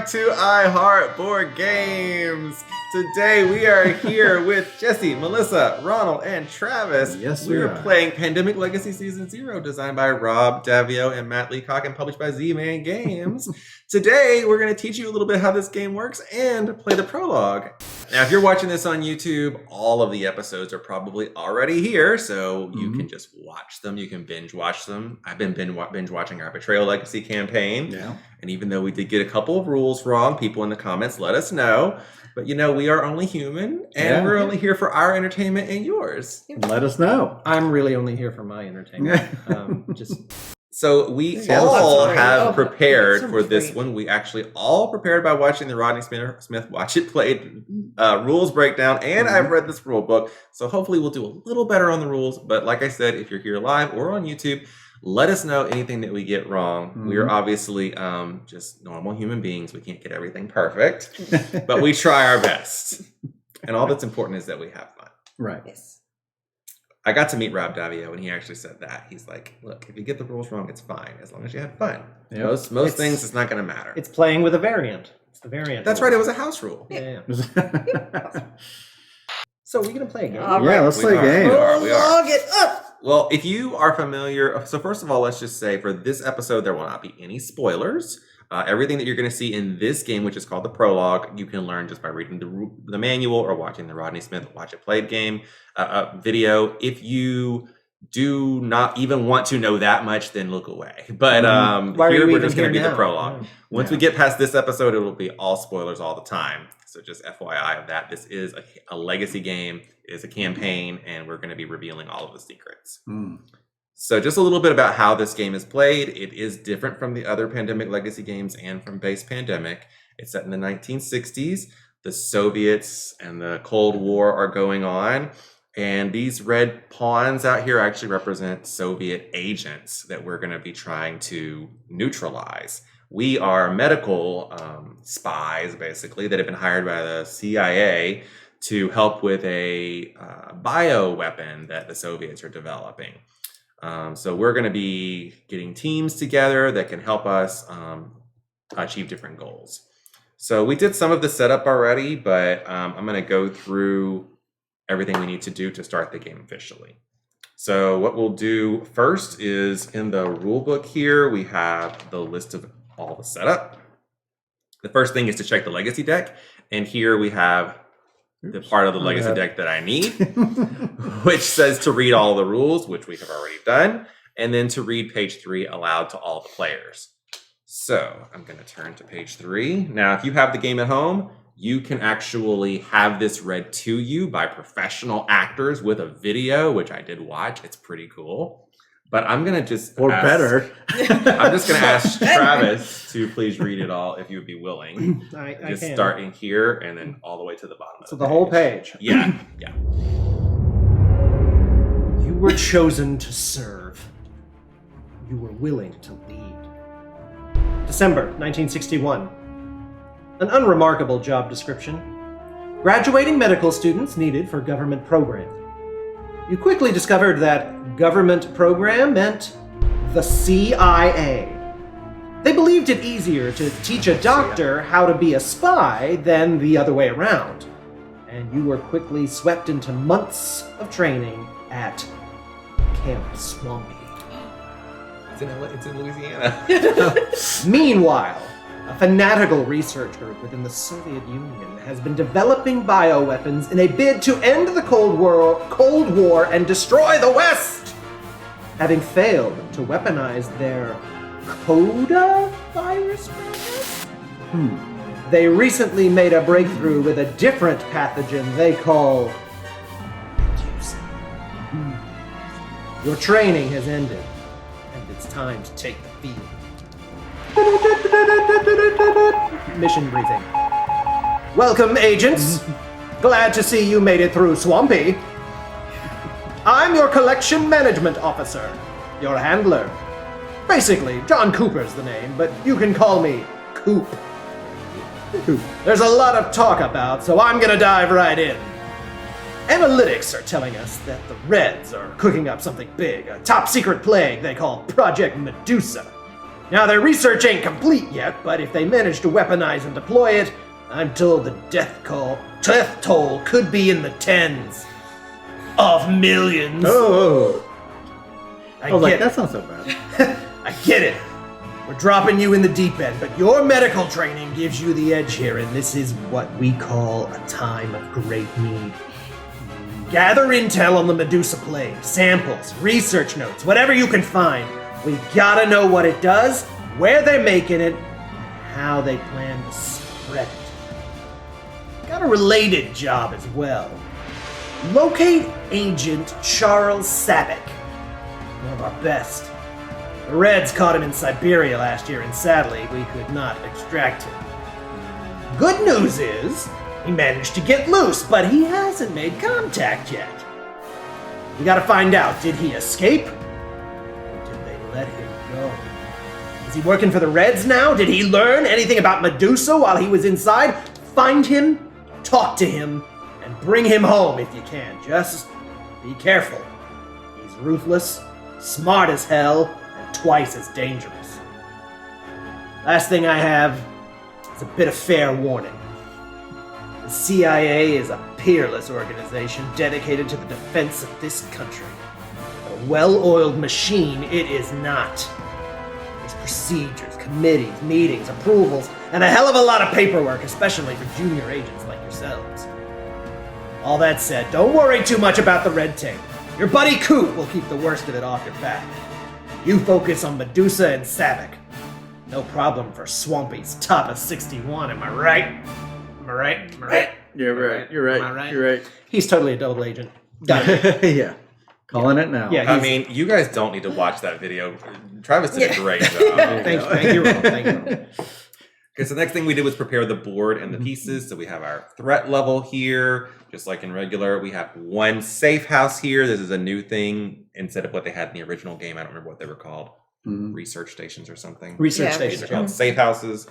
to I Heart Board Games. Today we are here with Jesse, Melissa, Ronald, and Travis. Yes, we are playing Pandemic Legacy Season 0, designed by Rob Davio and Matt Leacock and published by Z-Man Games. Today we're going to teach you a little bit how this game works and play the prologue. Now, if you're watching this on YouTube, all of the episodes are probably already here, so you can just watch them. You can binge watch them. I've been binge watching our Betrayal Legacy campaign. Yeah. And even though we did get a couple of rules wrong, people in the comments let us know. But you know, we are only human, and we're only here for our entertainment and yours. Let us know. I'm really only here for my entertainment. So we all have prepared for this one. We actually all prepared by watching the Rodney Smith Watch It Played rules breakdown, and I've read this rule book. So hopefully we'll do a little better on the rules. But like I said, if you're here live or on YouTube, let us know anything that we get wrong. We are obviously just normal human beings. We can't get everything perfect, but we try our best. And all that's important is that we have fun. Right. Yes. I got to meet Rob Davio, and he actually said that. He's like, look, if you get the rules wrong, it's fine, as long as you had fun. Yep. Most things, it's not going to matter. It's playing with a variant. It's the variant. That's right. It was a house rule. Yeah. So we're going to play a game. Let's play a game. We are. Log it up. Well, if you are familiar, so first of all, let's just say for this episode, there will not be any spoilers. Everything that you're going to see in this game, which is called the Prologue, you can learn just by reading the manual or watching the Rodney Smith Watch It Played game video. If you do not even want to know that much, then look away. But here we're just going to read the prologue. Once we get past this episode, it will be all spoilers all the time. So just FYI of that, this is a legacy game, it is a campaign, and we're going to be revealing all of the secrets. So just a little bit about how this game is played. It is different from the other Pandemic Legacy games and from base Pandemic. It's set in the 1960s. The Soviets and the Cold War are going on. And these red pawns out here actually represent Soviet agents that we're going to be trying to neutralize. We are medical spies, basically, that have been hired by the CIA to help with a bioweapon that the Soviets are developing. So we're going to be getting teams together that can help us achieve different goals. So we did some of the setup already, but I'm going to go through everything we need to do to start the game officially. So what we'll do first is in the rule book here, we have the list of all the setup. The first thing is to check the legacy deck. And here we have the part of the legacy deck that I need, which says to read all the rules, which we have already done, and then to read page 3 aloud to all the players. So I'm going to turn to page 3. Now, if you have the game at home, you can actually have this read to you by professional actors with a video, which I did watch. It's pretty cool. But I'm going to just better. I'm just going to ask Travis to please read it all, if you would be willing. I just can. start in here and then all the way to the bottom. So the whole page. Yeah. You were chosen to serve. You were willing to lead. December 1961. An unremarkable job description. Graduating medical students needed for government program. You quickly discovered that government program meant the CIA. They believed it easier to teach a doctor how to be a spy than the other way around. And you were quickly swept into months of training at Camp Swampy. It's in Louisiana. Meanwhile, a fanatical research group within the Soviet Union has been developing bioweapons in a bid to end the Cold War and destroy the West. Having failed to weaponize their Coda virus, they recently made a breakthrough with a different pathogen they call Medusa. Your training has ended, and it's time to take the field. Mission briefing. Welcome, agents. Glad to see you made it through Swampy. I'm your collection management officer, your handler. Basically, John Cooper's the name, but you can call me Coop. There's a lot of talk about, so I'm gonna dive right in. Analytics are telling us that the Reds are cooking up something big, a top secret plague they call Project Medusa. Now, their research ain't complete yet, but if they manage to weaponize and deploy it, I'm told the death toll could be in the tens of millions. Oh, I was like, get it. that's not so bad. I get it. We're dropping you in the deep end, but your medical training gives you the edge here, and this is what we call a time of great need. Gather intel on the Medusa plague, samples, research notes, whatever you can find. We gotta know what it does, where they're making it, and how they plan to spread it. Got a related job as well. Locate Agent Charles Sabic, one of our best. The Reds caught him in Siberia last year, and sadly, we could not extract him. Good news is, he managed to get loose, but he hasn't made contact yet. We gotta find out, did he escape? Or did they let him go? Is he working for the Reds now? Did he learn anything about Medusa while he was inside? Find him, talk to him, and bring him home if you can. Just be careful. He's ruthless, smart as hell, and twice as dangerous. Last thing I have is a bit of fair warning. The CIA is a peerless organization dedicated to the defense of this country. A well-oiled machine, it is not. There's procedures, committees, meetings, approvals, and a hell of a lot of paperwork, especially for junior agents like yourselves. All that said, don't worry too much about the red tape. Your buddy Coop will keep the worst of it off your back. You focus on Medusa and Sabic. No problem for Swampy's top of 61, am I right? Am I right? Am I right? You're right. You're right. Am I right? You're right. He's totally a double agent. Got it. Yeah. Calling it now. Yeah. I mean, you guys don't need to watch that video. Travis did a great job. Thank you, Ron. Thank you. Okay, so the next thing we did was prepare the board and the pieces. So we have our threat level here, just like in regular. We have one safe house here. This is a new thing instead of what they had in the original game. I don't remember what they were called. Research stations or something. Research Yeah. station. These are called safe houses.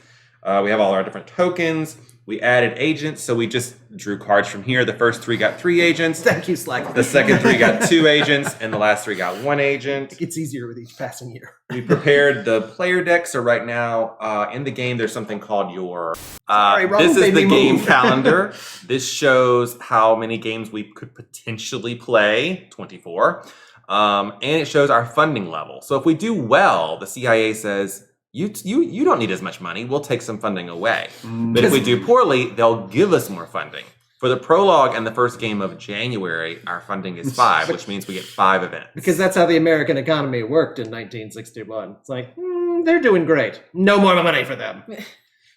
We have all our different tokens. We added agents, so we just drew cards from here. The first three got 3 agents. Thank you, Slack. The second 3 got 2 agents, and the last 3 got 1 agent. It gets easier with each passing year. We prepared the player deck, so right now in the game there's something called your. Sorry, Ron, this is made the me game move. calendar. This shows how many games we could potentially play, 24, and it shows our funding level. So if we do well, the CIA says. You don't need as much money. We'll take some funding away. But if we do poorly, they'll give us more funding. For the prologue and the first game of January, our funding is 5, which means we get 5 events. Because that's how the American economy worked in 1961. It's like, they're doing great. No more money for them.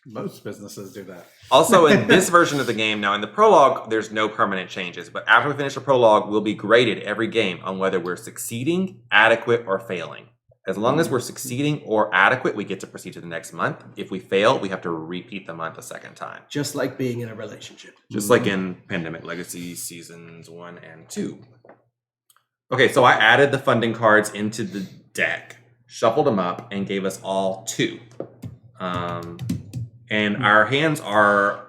Most businesses do that. Also, in this version of the game, now in the prologue, there's no permanent changes. But after we finish the prologue, we'll be graded every game on whether we're succeeding, adequate, or failing. As long as we're succeeding or adequate, we get to proceed to the next month. If we fail, we have to repeat the month a second time. Just like being in a relationship. Just like in Pandemic Legacy Seasons 1 and 2. Okay, so I added the funding cards into the deck, shuffled them up, and gave us all 2. And our hands are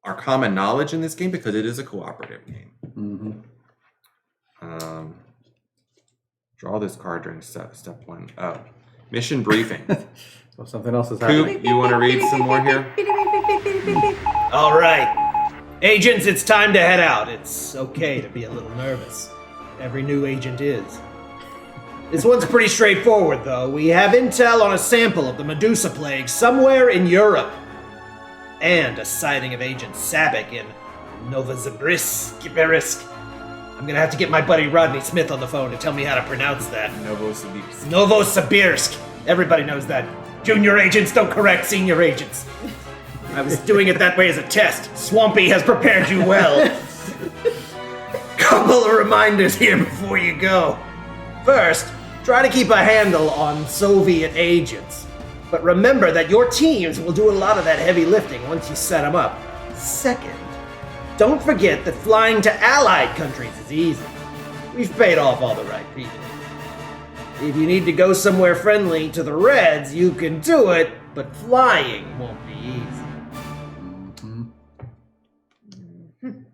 common knowledge in this game because it is a cooperative game. Draw this card during step 1. Oh, mission briefing. Well, something else is happening. Coop, you want to read some more here? All right. Agents, it's time to head out. It's okay to be a little nervous. Every new agent is. This one's pretty straightforward, though. We have intel on a sample of the Medusa plague somewhere in Europe. And a sighting of Agent Sabic in Novosibirsk. I'm gonna have to get my buddy Rodney Smith on the phone to tell me how to pronounce that. Novosibirsk. Novosibirsk. Everybody knows that. Junior agents don't correct senior agents. I was doing it that way as a test. Swampy has prepared you well. Couple of reminders here before you go. First, try to keep a handle on Soviet agents. But remember that your teams will do a lot of that heavy lifting once you set them up. Second, don't forget that flying to allied countries is easy. We've paid off all the right people. If you need to go somewhere friendly to the Reds, you can do it, but flying won't be easy.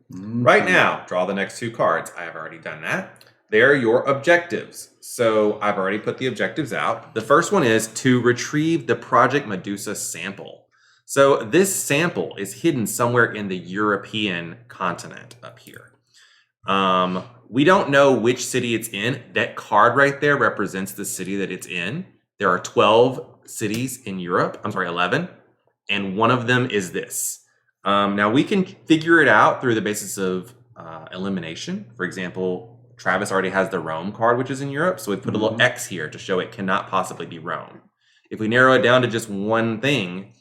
Right now, draw the next 2 cards. I have already done that. They're your objectives. So I've already put the objectives out. The first one is to retrieve the Project Medusa sample. So this sample is hidden somewhere in the European continent up here. We don't know which city it's in. That card right there represents the city that it's in. There are 12 cities in Europe. I'm sorry, 11. And one of them is this. Now we can figure it out through the basis of elimination. For example, Travis already has the Rome card, which is in Europe. So we put a little X here to show it cannot possibly be Rome. If we narrow it down to just one thing,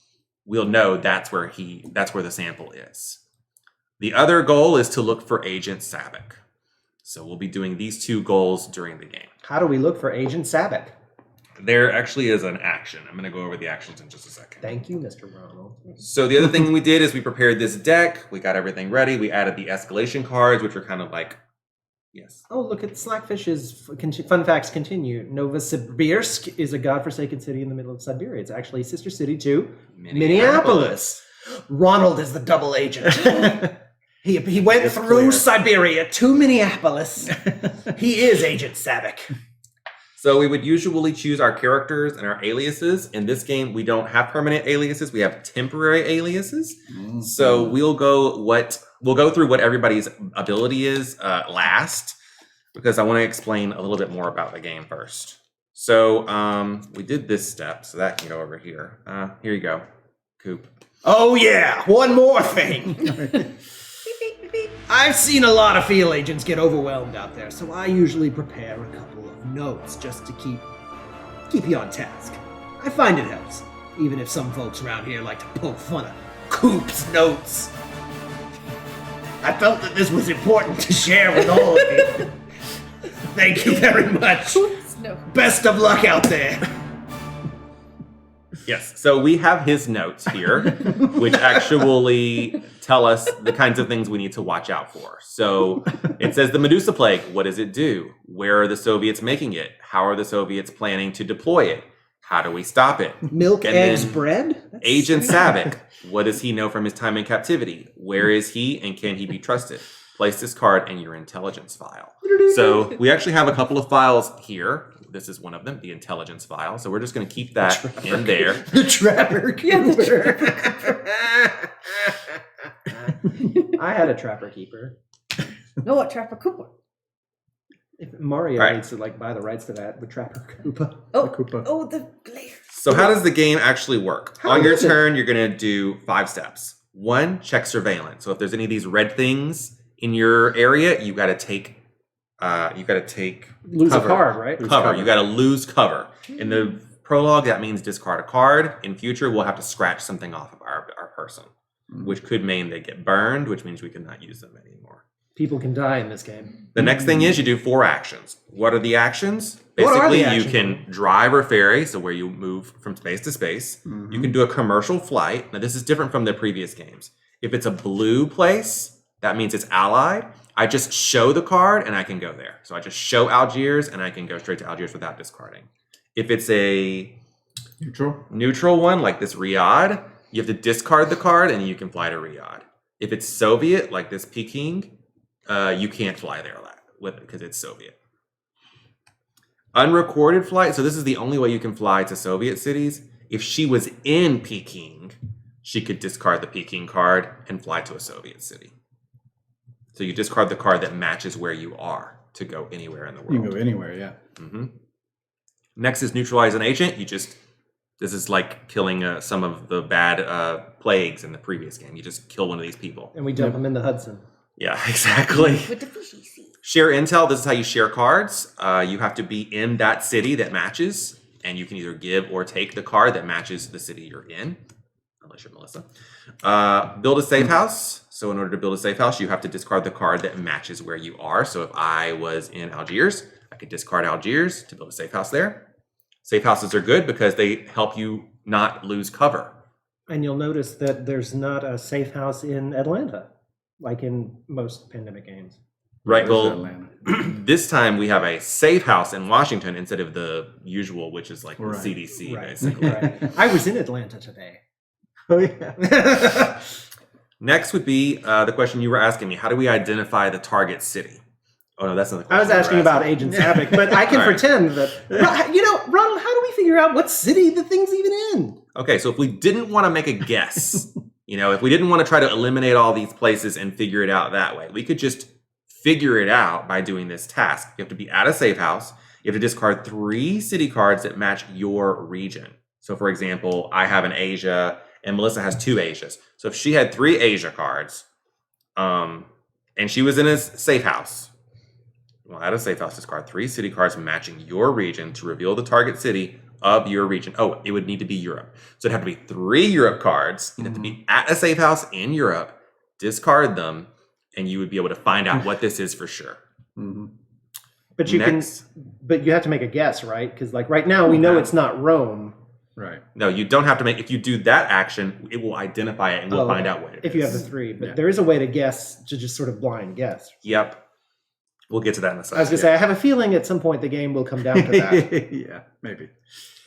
we'll know that's where the sample is. The other goal is to look for Agent Sabic. So we'll be doing these two goals during the game. How do we look for Agent Sabic? There actually is an action. I'm going to go over the actions in just a second. Thank you, Mr. Ronald. So the other thing we did is we prepared this deck. We got everything ready. We added the escalation cards, which are kind of like, yes. Oh, look at Slackfish's fun facts continue. Novosibirsk is a godforsaken city in the middle of Siberia. It's actually sister city to Minneapolis. Ronald is the double agent. He went through Siberia to Minneapolis. He is Agent Sabic. So we would usually choose our characters and our aliases. In this game, we don't have permanent aliases. We have temporary aliases. Mm-hmm. So we'll go through what everybody's ability is last, because I want to explain a little bit more about the game first. So we did this step, so that can go over here. Here you go, Coop. Oh yeah, one more thing. I've seen a lot of field agents get overwhelmed out there, so I usually prepare a couple of notes just to keep you on task. I find it helps, even if some folks around here like to poke fun at Coop's notes. I felt that this was important to share with all of you. Thank you very much. Best of luck out there. Yes, so we have his notes here, which actually tell us the kinds of things we need to watch out for. So it says the Medusa Plague. What does it do? Where are the Soviets making it? How are the Soviets planning to deploy it? How do we stop it? Milk, and eggs, bread? That's Agent Sabic. What does he know from his time in captivity? Where is he and can he be trusted? Place this card in your intelligence file. So we actually have a couple of files here. This is one of them, the intelligence file. So we're just going to keep that in there. The Trapper Keeper. I had a Trapper Keeper. No, a Trapper Cooper. If Mario needs to buy the rights to that, the Trapper Koopa. Oh, the glare. So how does the game actually work? On your turn, you're going to do 5 steps. 1, check surveillance. So if there's any of these red things in your area, you got to take lose cover. A card, right? Cover. You got to lose cover. In the prologue, that means discard a card. In future, we'll have to scratch something off of our person, which could mean they get burned, which means we cannot use them anymore. People can die in this game. The next thing is you do 4 actions. What are the actions? Basically, you can drive or ferry, so where you move from space to space. Mm-hmm. You can do a commercial flight. Now, this is different from the previous games. If it's a blue place, that means it's allied. I just show the card and I can go there. So I just show Algiers and I can go straight to Algiers without discarding. If it's a neutral one, like this Riyadh, you have to discard the card and you can fly to Riyadh. If it's Soviet, like this Peking, you can't fly there with it because it's Soviet. Unrecorded flight. So this is the only way you can fly to Soviet cities. If she was in Peking, she could discard the Peking card and fly to a Soviet city. So you discard the card that matches where you are to go anywhere in the world. You can go anywhere, yeah. Mm-hmm. Next is neutralize an agent. This is like killing some of the bad plagues in the previous game. You just kill one of these people. And we dump them in the Hudson. Yeah, exactly. With the fishy sea. Share intel. This is how you share cards. You have to be in that city that matches, and you can either give or take the card that matches the city you're in, unless you're Melissa. Build a safe house. So in order to build a safe house, you have to discard the card that matches where you are. So if I was in Algiers, I could discard Algiers to build a safe house there. Safe houses are good because they help you not lose cover. And you'll notice that there's not a safe house in Atlanta, like in most pandemic games. Right. Well, this time we have a safe house in Washington instead of the usual, which is like the CDC, basically. Right. I was in Atlanta today. Oh, yeah. Next would be the question you were asking me. How do we identify the target city? Oh, no, that's not the I question. was asking about Agent Sabic, but I can All right. pretend that. Ronald, how do we figure out what city the thing's even in? Okay, so if we didn't want to make a guess, if we didn't want to try to eliminate all these places and figure it out that way, we could just figure it out by doing this task. You have to be at a safe house. You have to discard 3 city cards that match your region. So, for example, I have an Asia, and Melissa has 2 Asias. So if she had 3 Asia cards, and she was in a safe house, well, at a safe house, discard 3 city cards matching your region to reveal the target city of your region. Oh, it would need to be Europe. So it'd have to be 3 Europe cards. You'd have to be at a safe house in Europe, discard them, and you would be able to find out what this is for sure. Mm-hmm. But you have to make a guess, right? Because like right now we know it's not Rome. Right. No, you don't have to make. If you do that action, it will identify it, and we'll find out what it is. If you have the 3, but there is a way to guess, to just sort of blind guess. Yep. We'll get to that in a second. I was going to say, I have a feeling at some point the game will come down to that. Yeah, maybe.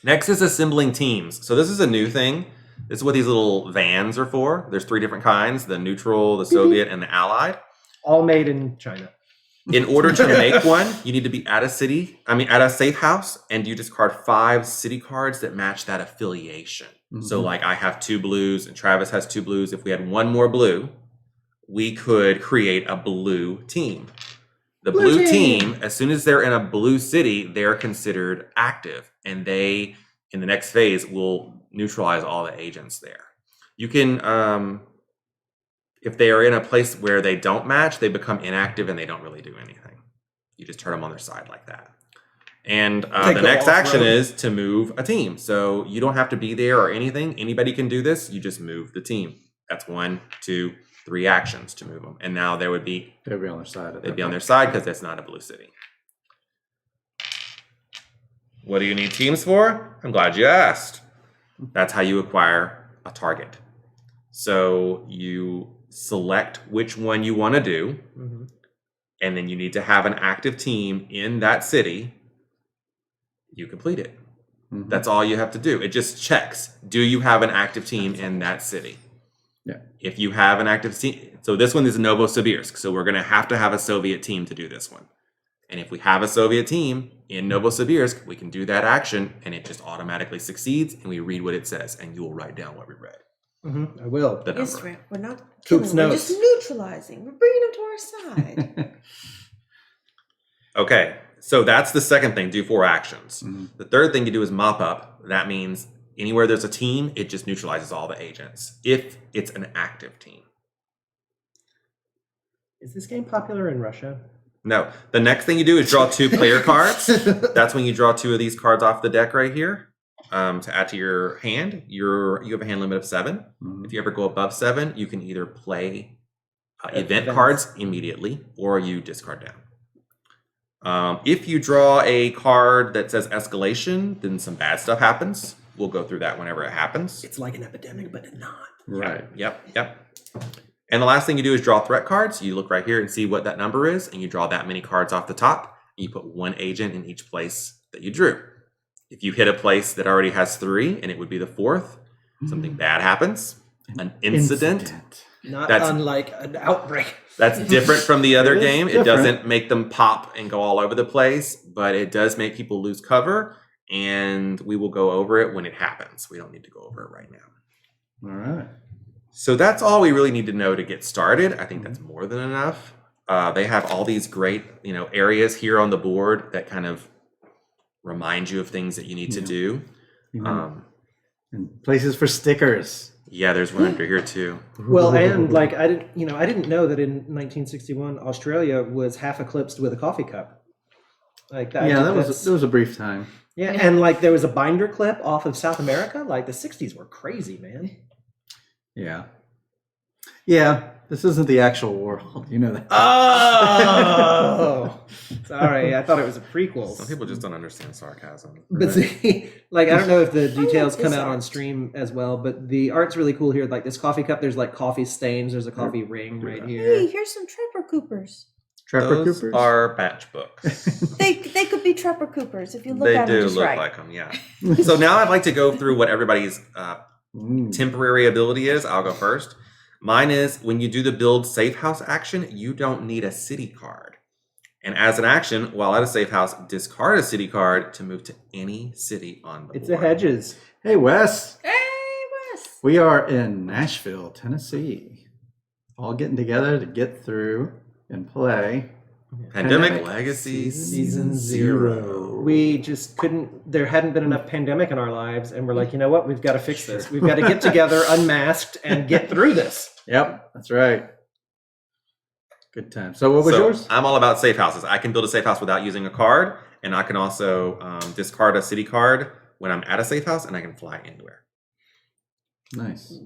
Next is assembling teams. So this is a new thing. This is what these little vans are for. There's 3 different kinds: the neutral, the Soviet, and the Allied. All made in China. In order to make one, you need to be at a safe house, and you discard 5 city cards that match that affiliation. Mm-hmm. So like I have 2 blues and Travis has 2 blues. If we had 1 more blue, we could create a blue team. The blue team, as soon as they're in a blue city, they're considered active, and they, in the next phase, will neutralize all the agents there. You can, if they are in a place where they don't match, they become inactive and they don't really do anything. You just turn them on their side like that. And the next action is to move a team. So you don't have to be there or anything. Anybody can do this. You just move the team. That's 1, 2, 3 actions to move them. And now they'd be on their side. They'd be on their side because that's not a blue city. What do you need teams for? I'm glad you asked. That's how you acquire a target. So you select which one you want to do, and then you need to have an active team in that city. You complete it. Mm-hmm. That's all you have to do. It just checks. Do you have an active team in that city? Yeah. If you have an active team, so this one is Novosibirsk. So we're going to have a Soviet team to do this one. And if we have a Soviet team in Novosibirsk, we can do that action, and it just automatically succeeds, and we read what it says, and you will write down what we read. Mm-hmm. I will. The number. Israel, we're not killing, we're just neutralizing. We're bringing them to our side. Okay, so that's the second thing, do 4 actions. Mm-hmm. The third thing you do is mop up. That means anywhere there's a team, it just neutralizes all the agents, if it's an active team. Is this game popular in Russia? No. The next thing you do is draw 2 player cards. That's when you draw 2 of these cards off the deck right here. To add to your hand. You have a hand limit of 7. Mm-hmm. If you ever go above 7, you can either play event cards immediately, or you discard down. If you draw a card that says escalation, then some bad stuff happens. We'll go through that whenever it happens. It's like an epidemic, but not. Right. Yep. And the last thing you do is draw threat cards. You look right here and see what that number is, and you draw that many cards off the top. And you put 1 agent in each place that you drew. If you hit a place that already has 3, and it would be the 4th, something bad happens. An incident. That's unlike an outbreak. That's different from the other game. Different. It doesn't make them pop and go all over the place, but it does make people lose cover, and we will go over it when it happens. We don't need to go over it right now. All right. So that's all we really need to know to get started. I think that's more than enough. They have all these great, areas here on the board that kind of remind you of things that you need to do. And places for stickers. Yeah, there's one under here too. Well, and like I didn't know that in 1961 Australia was half eclipsed with a coffee cup. Like that. Yeah, that was a brief time. Yeah, and like there was a binder clip off of South America. Like the 60s were crazy, man. Yeah. Yeah, this isn't the actual world. You know that. Oh, sorry. I thought it was a prequel. Some people just don't understand sarcasm. But see, like, I don't know if the details come out on stream as well, but the art's really cool here. Like this coffee cup, there's like coffee stains. There's a coffee ring right here. Hey, here's some Trapper Coopers. Those are matchbooks. They could be Trapper Coopers if you look at them just look right. like them, yeah. So now I'd like to go through what everybody's temporary ability is. I'll go first. Mine is when you do the build safe house action, you don't need a city card. And as an action, while at a safe house, discard a city card to move to any city on the It's board. a Hedges. Hey, Wes. Hey, Wes. We are in Nashville, Tennessee. All getting together to get through and play Pandemic Legacy Season Season 0. We just couldn't, there hadn't been enough pandemic in our lives, and we're like, you know what, we've got to fix this. We've got to get together unmasked and get through this. Yep, that's right. Good time. So what was yours? I'm all about safe houses. I can build a safe house without using a card, and I can also discard a city card when I'm at a safe house, and I can fly anywhere. Nice.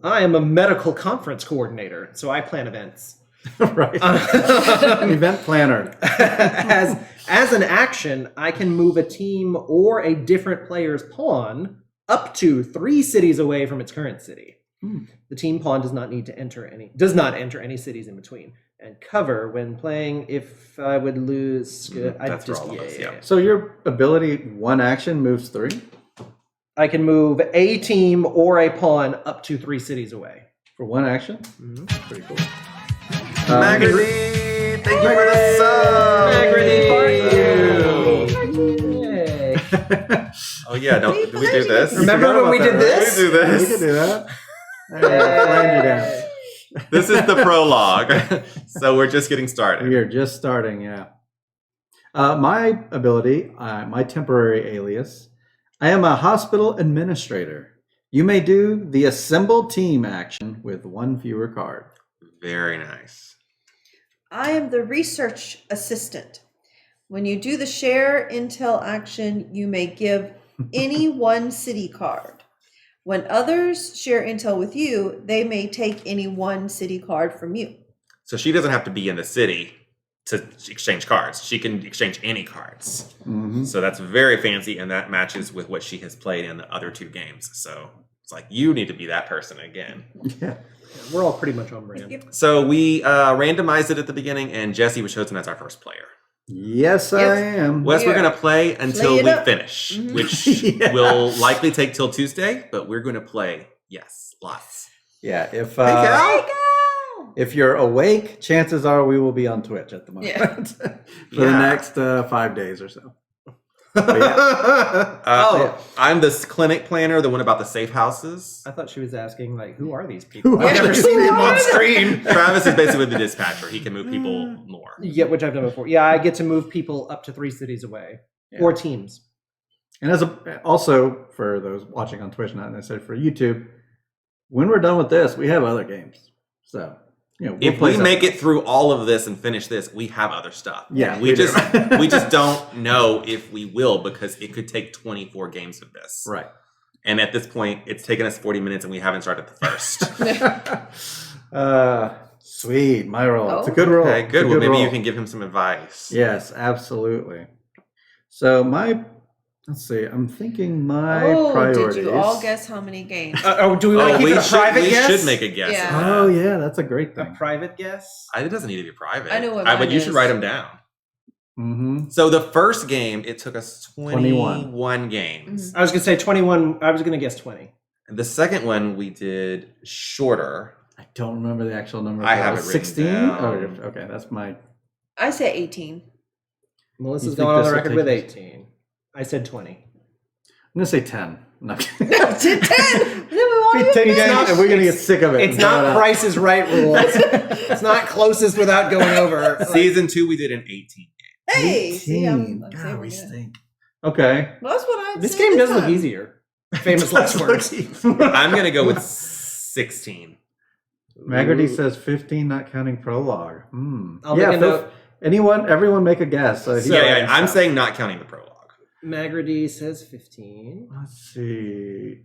I am a medical conference coordinator, so I plan events. Right. Event planner. As an action, I can move a team or a different player's pawn up to 3 cities away from its current city. The team pawn does not enter any cities in between, and cover when playing if I would lose. That's for all of us, yeah. So your ability, one action, moves 3? I can move a team or a pawn up to 3 cities away. For one action? Pretty cool. Magrity, thank you for the sub. Yay. Oh yeah, do we do this? Remember when we did this? We do We this. can do that. Flamed you down. This is the prologue, so we're just getting started. We are just starting, yeah. My ability, my temporary alias, I am a hospital administrator. You may do the assemble team action with 1 fewer card. Very nice. I am the research assistant. When you do the share intel action, you may give any 1 city card. When others share intel with you, they may take any 1 city card from you. So she doesn't have to be in the city to exchange cards. She can exchange any cards. Mm-hmm. So that's very fancy, and that matches with what she has played in the other 2 games. So it's like, you need to be that person again. Yeah. We're all pretty much on brand. So we randomized it at the beginning, and Jesse was chosen as our first player. Yes, I am. Wes, we're Yeah. going to play until Play it we up. finish, Mhm. which Yeah. will likely take till Tuesday, but we're going to play, yes, lots. Yeah, if Hey, Cal. Go! if you're awake, chances are we will be on Twitch at the moment Yeah. for the next 5 days or so. I'm the clinic planner, the one about the safe houses. I thought she was asking, like, who are these people? Who I've are never these seen them people? on screen. Travis is basically the dispatcher. He can move people more. Yeah, which I've done before. Yeah, I get to move people up to 3 cities away. Yeah. Or teams. And also for those watching on Twitch, not necessarily for YouTube, when we're done with this, we have other games. So, we'll If play we some- make it through all of this and finish this, we have other stuff. Yeah, we we do. just don't know if we will, because it could take 24 games of this. Right. And at this point, it's taken us 40 minutes and we haven't started the first. Sweet, my roll. It's a Oh. good roll. Okay, It's a good. Well, maybe roll. you can give him some advice. Yes, absolutely. So let's see. I'm thinking my Oh, priorities. did you all guess how many games? Do we want to keep we it a private guess? should make a guess. Yeah. of that. Oh yeah, that's a great A thing. private guess? It doesn't need to be private. I know what but mine you should is. write them down. Mm-hmm. So the first game, it took us 21. 21 games. I was going to say 21. I was going to guess 20. And the second one we did shorter. I don't remember the actual number. I have it written 16. down. Oh, okay, that's my. I say 18. Melissa's You think going on this the will record with take us- 18. I said 20. I'm gonna say 10. No. To 10. Then we want 10 you games, not- and we're gonna get sick of it. It's not Price is Right rules. It's not closest without going over. Like, Season 2, we did an 18 game. Hey, see, 18. I'm God, saying we we're good. stink. Okay. Well, that's what I this game does look easier. Famous last words. I'm going to go with 16. Magarty says 15, not counting prologue. I'll make a note. Everyone make a guess. So Yeah, I'm saying not counting the prologue. Magrady says 15. Let's see.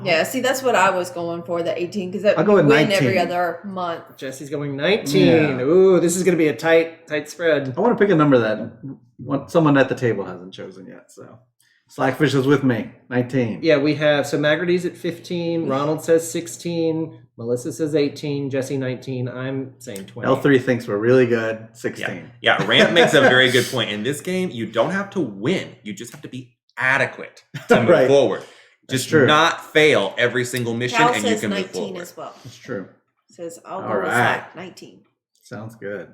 Yeah, see, that's what I was going for, the 18, because I'll go with win 19. every other month. Jesse's going 19. Yeah. Ooh, this is going to be a tight spread. I want to pick a number that someone at the table hasn't chosen yet. So Slackfish is with me. 19. Yeah, we have, so Magrady's at 15. Ronald says 16. Melissa says 18. Jesse 19. I'm saying 20. L3 thinks we're really good. 16. Yeah, Ramp makes a very good point. In this game, you don't have to win. You just have to be adequate to move Right. forward. Just true. not fail every single mission, Cal and you says can move 19 forward. as well. That's true. Says, I'll All go with right. Slack, 19. Sounds good.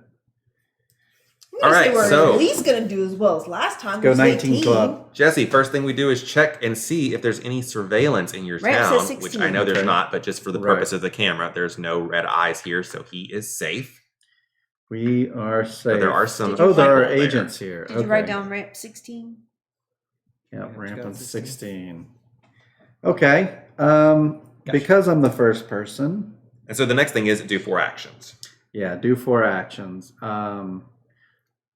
All right, They were so- at least going to do as well as last time. Go It was 19 18. club. Jesse, first thing we do is check and see if there's any surveillance in your Ramp town, says which 16. I know there's Okay. not, but just for the Right. purpose of the camera, there's no red eyes here, so he is safe. We are safe. But there are some. Did you Oh, there are people there. agents here. Did you write down ramp 16? Yeah, Yeah, ramp got on 16. 16. Okay. Because I'm the first person, And so the next thing is do 4 actions. yeah, do 4 actions.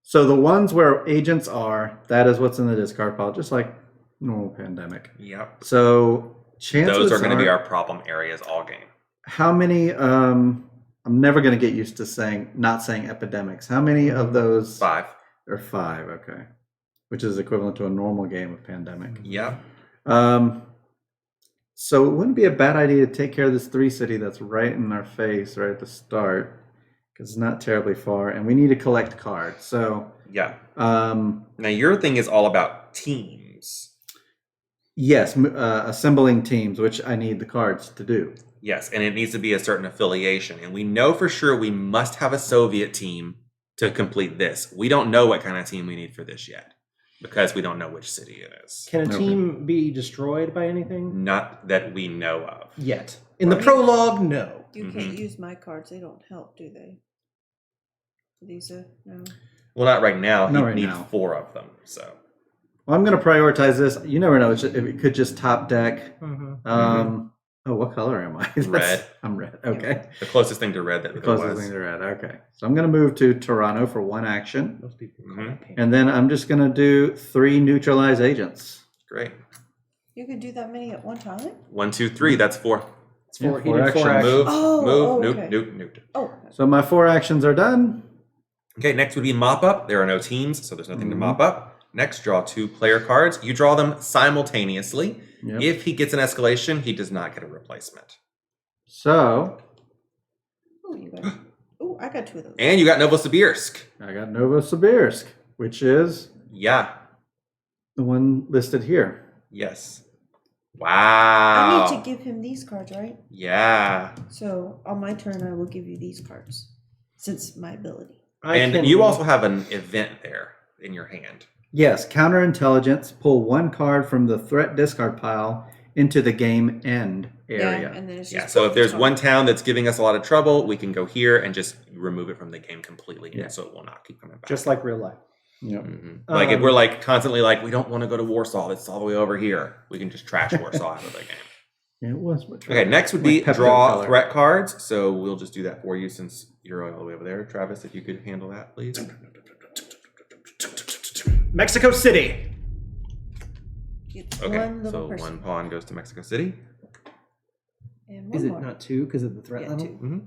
So the ones where agents are, that is what's in the discard pile, just like normal pandemic. Yep. So chances Those are going to be our problem areas all game. How many? I'm never going to get used to not saying epidemics. How many of those? 5. Or 5. Okay, which is equivalent to a normal game of pandemic. Yep. So it wouldn't be a bad idea to take care of this 3 city that's right in our face right at the start, because it's not terribly far, and we need to collect cards. So Yeah. Now your thing is all about teams. yes, assembling teams, which I need the cards to do. Yes, and it needs to be a certain affiliation. And we know for sure we must have a Soviet team to complete this. We don't know what kind of team we need for this yet, because we don't know which city it is. Can a Okay. team be destroyed by anything? Not that we know of. Yet. In the prologue, no. You can't use my cards. They don't help, do they? These are no. Well, not right now. Not You right need now. 4 of them. So Well, I'm going to prioritize this. You never know. It could just top deck. Mm-hmm. Oh, what color am I? Red. I'm red. Okay. the closest thing to red that The there closest was. thing to red. Okay. So I'm going to move to Toronto for 1 action. Most people call Mhm. it pain. And then I'm just going to do 3 neutralize agents. Great. You can do that many at one time? 1, 2, 3. That's 4. It's 4, Yeah, he 4 did 4 actions. actions. Move, Oh, move, okay. nuke. Oh, So my 4 actions are done. Okay, next would be mop up. There are no teams, so there's nothing to Mhm. mop up. Next, draw 2 player cards. You draw them simultaneously. Yep. If he gets an escalation, he does not get a replacement. So oh, you got. Oh, I got 2 of those. And you got Novosibirsk. I got Novosibirsk, which is Yeah. the one listed here. Yes. I Wow. need to give him these cards, right? Yeah. So on my turn, I will give you these cards, since my ability. And you also have an event there in your hand. Yes, counterintelligence. Pull 1 card from the threat discard pile into the game end area. Yeah, and then it's just Yeah, so if there's card. one town that's giving us a lot of trouble, we can go here and just remove it from the game completely, Yeah. and so it will not keep coming back. Just like real life. Yep. Like if we're like constantly like we don't want to go to Warsaw, it's all the way over here. We can just trash Warsaw out of the game. Yeah, it was. Much Okay, next would be Like Pepto draw color. threat cards. So we'll just do that for you since you're all the way over there. Travis, if you could handle that, please. Mexico City. Get Okay, one little so person. 1 pawn goes to Mexico City. And one Is it more. not 2 because of the threat Yeah, level? 2. Mm-hmm.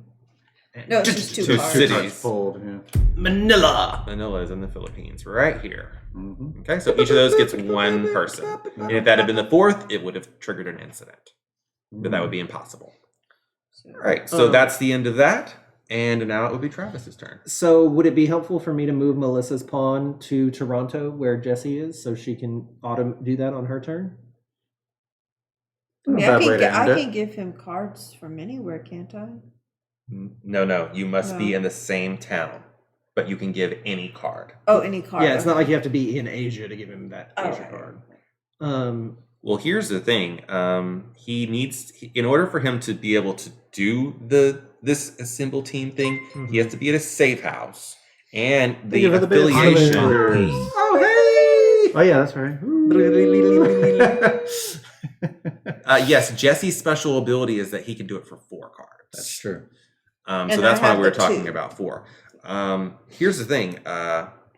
No, it's just 2 Two cards. cities. Cards pulled. Yeah. Manila. Manila is in the Philippines, right here. Mhm. Okay, so each of those gets 1 person. And if that had been the 4th, it would have triggered an incident. But that would be impossible. So, All right, so that's the end of that. And now it would be Travis's turn. So would it be helpful for me to move Melissa's pawn to Toronto where Jesse is so she can do that on her turn? I mean, Not a bad way to I end it. can give him cards from anywhere, can't I? No, you must be No. in the same town, but you can give any card. Oh, any card. Yeah, it's not okay. like you have to be in Asia to give him that Oh, Asia right. card. Well, here's the thing. He needs, in order for him to be able to do this assemble team thing, he has to be at a safe house, and the you for the bit of affiliation. Islanders. Oh, hey! Oh yeah, that's right. Yes, Jesse's special ability is that he can do it for 4 cards. That's true. So And that's I why have we were the talking 2. about 4. Here's the thing.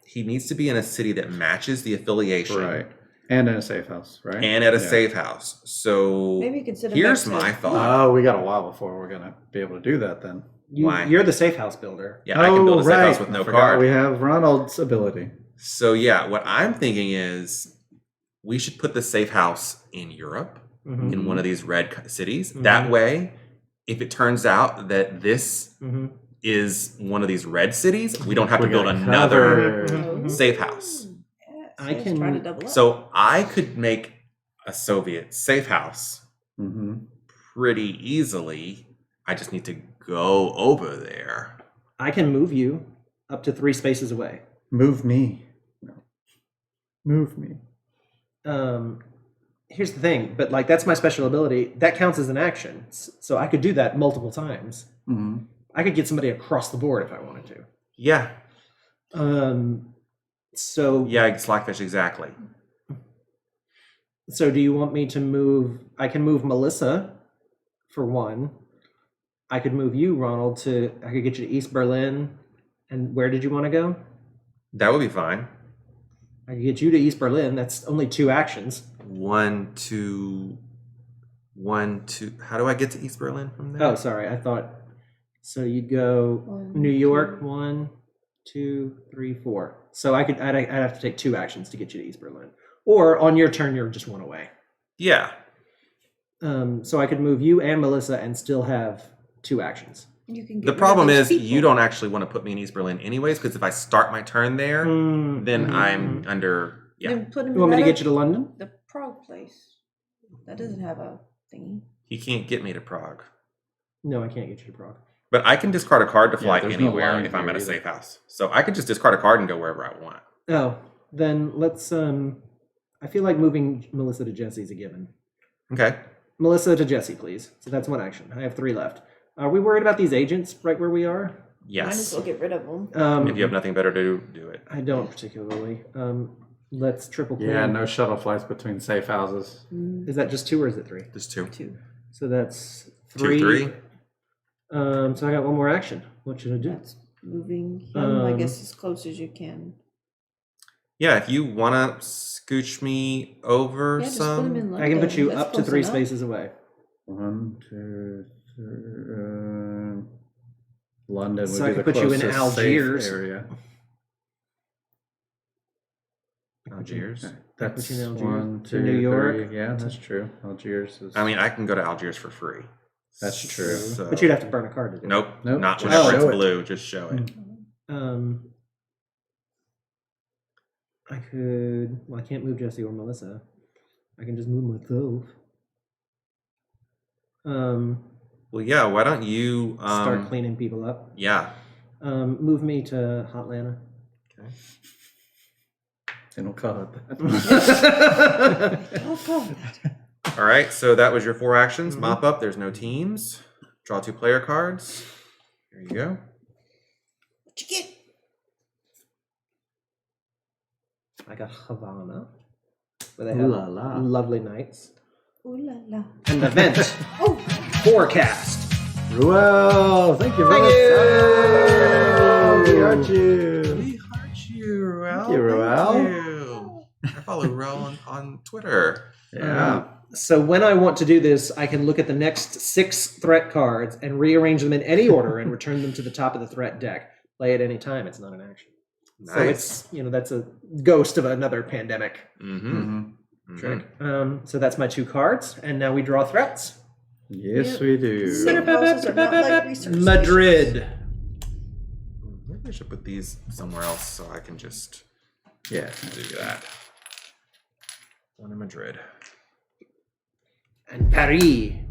He needs to be in a city that matches the affiliation. Right. And in a safe house, right? And at a Yeah. safe house. So Maybe consider here's Mexico. my thought. Oh, we got a while before we're gonna be able to do that then. Why? You're the safe house builder. Yeah, I can build a safe right. house with I no forgot card. We have Ronald's ability. So yeah, what I'm thinking is we should put the safe house in Europe, Mm-hmm. in one of these red cities. That way, if it turns out that this Mm-hmm. is one of these red cities, we don't have to We're build gonna another cover- Oh, safe house. yes, I let's can- try to double up. So I could make a Soviet safe house Mm-hmm. pretty easily. I just need to go over there. I can move you up to 3 spaces away. Move me. No. Move me. Here's the thing, but like that's my special ability. That counts as an action, so I could do that multiple times. Mm-hmm. I could get somebody across the board if I wanted to. Yeah. So Yeah, Slackfish, exactly. So do you want me to move? I can move Melissa for 1. I could move you, Ronald, I could get you to East Berlin. And where did you want to go? That would be fine. I could get you to East Berlin. That's only 2 actions. 1, 2, 1, 2. How do I get to East Berlin from there? Oh, sorry. I thought. So you'd go 1, New York, 2. 1, 2, 3, 4. So I'd have to take 2 actions to get you to East Berlin. Or on your turn, you're just 1 away. Yeah. So I could move you and Melissa and still have 2 actions. You can get The rid of problem those is people. you don't actually want to put me in East Berlin anyways, because if I start my turn there, then I'm under. Yeah. Then put him You want me to right get you to London? the Prague place. That doesn't have a thingy. He can't get me to Prague. No, I can't get you to Prague. But I can discard a card to fly there's no anywhere line if I'm here at a either. safe house. So I could just discard a card and go wherever I want. Oh, then let's. I feel like moving Melissa to Jesse is a given. Okay. Melissa to Jesse, please. So that's 1 action. I have 3 left. Are we worried about these agents right where we are? Might as Yes. well get rid of them. If you have nothing better to do, do it. I don't particularly. Let's triple clean. Yeah, no shuttle flights between safe houses. Is that just 2 or is it 3? Just 2. 2. So that's 2, 3. So I got 1 more action. What should I do? That's moving him, I Um, guess, as close as you can. Yeah, if you want to scooch me over Yeah, just put him some. in London. I can put you That's up to close 3 enough. spaces away. 1, 2, 3. London would So be I the could put you in closest safe Algiers. area. Algiers. Okay, I put That's you in Algiers. 1, To 2, New York. 3. Yeah, that's true. Algiers is. I mean, I can go to Algiers for free. That's true. So- But you'd have to burn a card to do it. Nope. Nope, Not just whenever show it's it. blue. Just show it. I could. Well, I can't move Jesse or Melissa. I can just move myself. Well, yeah. Why don't you Start cleaning people up. Yeah. Move me to Hotlanta. Okay. They don't call it that. Oh, God. All right. So that was your 4 actions. Mhm. Mop up. There's no teams. Draw 2 player cards. Here you go. What you get? I got Havana, where they Ooh have la la. lovely nights. Ooh la la. An event Oh, forecast. Ruel, thank you Thank very you. much. We heart you. We heart you, Ruel. Thank you, Ruel. you. I follow Ruel on Twitter. Yeah. So when I want to do this, I can look at the next 6 threat cards and rearrange them in any order and return them to the top of the threat deck. Play at any time. It's not an action. Nice. So it's, that's a ghost of another pandemic Mm-hmm. trick. So that's my 2 cards, and now we draw threats. Yes, we do. Safe houses are not like research Madrid. Maybe I should put these somewhere else so I can just Yeah. do that. One in Madrid. And Paris. Hey.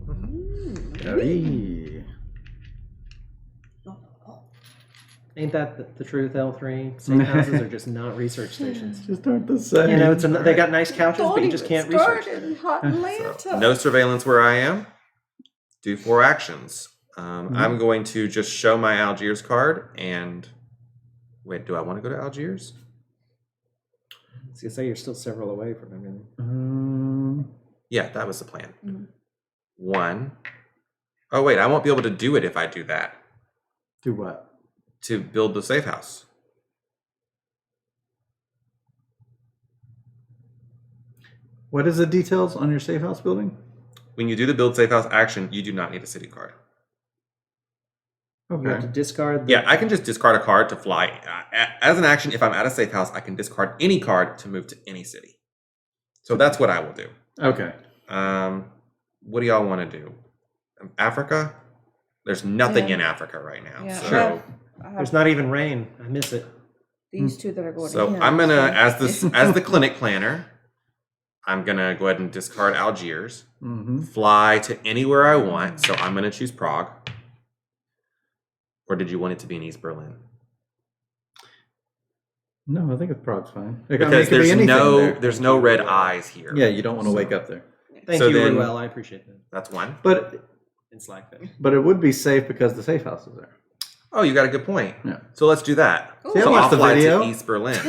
Ain't that the truth, L3? Safe houses are just not research stations. Just aren't the same. They got nice couches, but you just can't research. in Hotlanta. So, no surveillance where I am. Do 4 actions. I'm going to just show my Algiers card and wait. Do I want to go to Algiers? I was gonna say you're still several away from everything. Yeah, that was the plan. Mhm. 1. Oh wait, I won't be able to do it if I do that. Do what? To build the safe house. What is the details on your safe house building? When you do the build safe house action, you do not need a city card. You have to Okay. discard. Yeah, I can just discard a card to fly. As an action, if I'm at a safe house, I can discard any card to move to any city. So that's what I will do. Okay. What do y'all want to do? Africa? There's nothing Yeah. in Africa right now. Yeah, So, I There's have not even rain. I miss it. these 2 that are going so in. I'm gonna, as the clinic planner, I'm gonna go ahead and discard Algiers, Mm-hmm. fly to anywhere I want. So I'm gonna choose Prague. Or did you want it to be in East Berlin? No, I think it's Prague's fine. Like, Because it could be anything there. there's no red eyes here. Yeah, you don't want to wake up there. Thank So you, then- Ruel. I appreciate that. That's one. But In Slackville. it would be safe because the safe house is there. Oh, you got a good point. Yeah. So let's do that. Ooh. See, I So I'll watched the fly video. to East Berlin.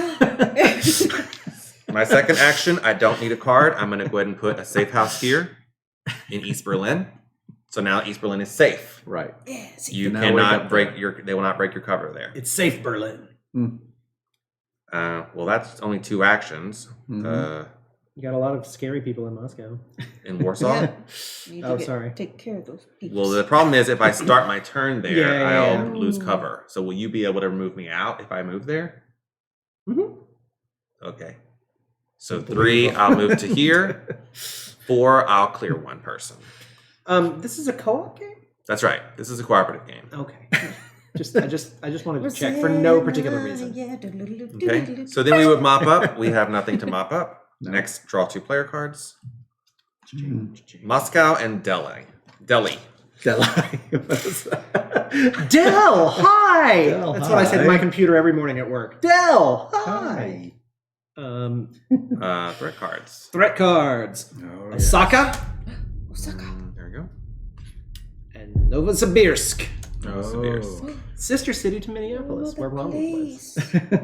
My second action, I don't need a card. I'm going to go ahead and put a safe house here in East Berlin. So now East Berlin is safe. Right. Yes. You can now wake cannot up break there. your. They will not break your cover there. It's safe, Berlin. Well, that's only 2 actions. Mhm. You got a lot of scary people in Moscow. In Warsaw. Yeah. Need to sorry. Take care of those people. Well, the problem is if I start my turn there, Yeah. I'll lose cover. So will you be able to move me out if I move there? Mm-hmm. Okay. So 3, I'll move to here. 4, I'll clear 1 person. This is a co-op game? That's right. This is a cooperative game. Okay. I just wanted to check for no particular reason. Okay. So then we would mop up. We have nothing to mop up. No. Next, draw 2 player cards. Mm. Moscow and Delhi. Del, hi! Del, That's what I say to hi. my computer every morning at work. Del, hi! Hi. Threat cards. Threat cards. Oh, Osaka Osaka. There we go. and Novosibirsk. Novosibirsk. Sister city to Minneapolis, Oh, where the Ronald lives. place.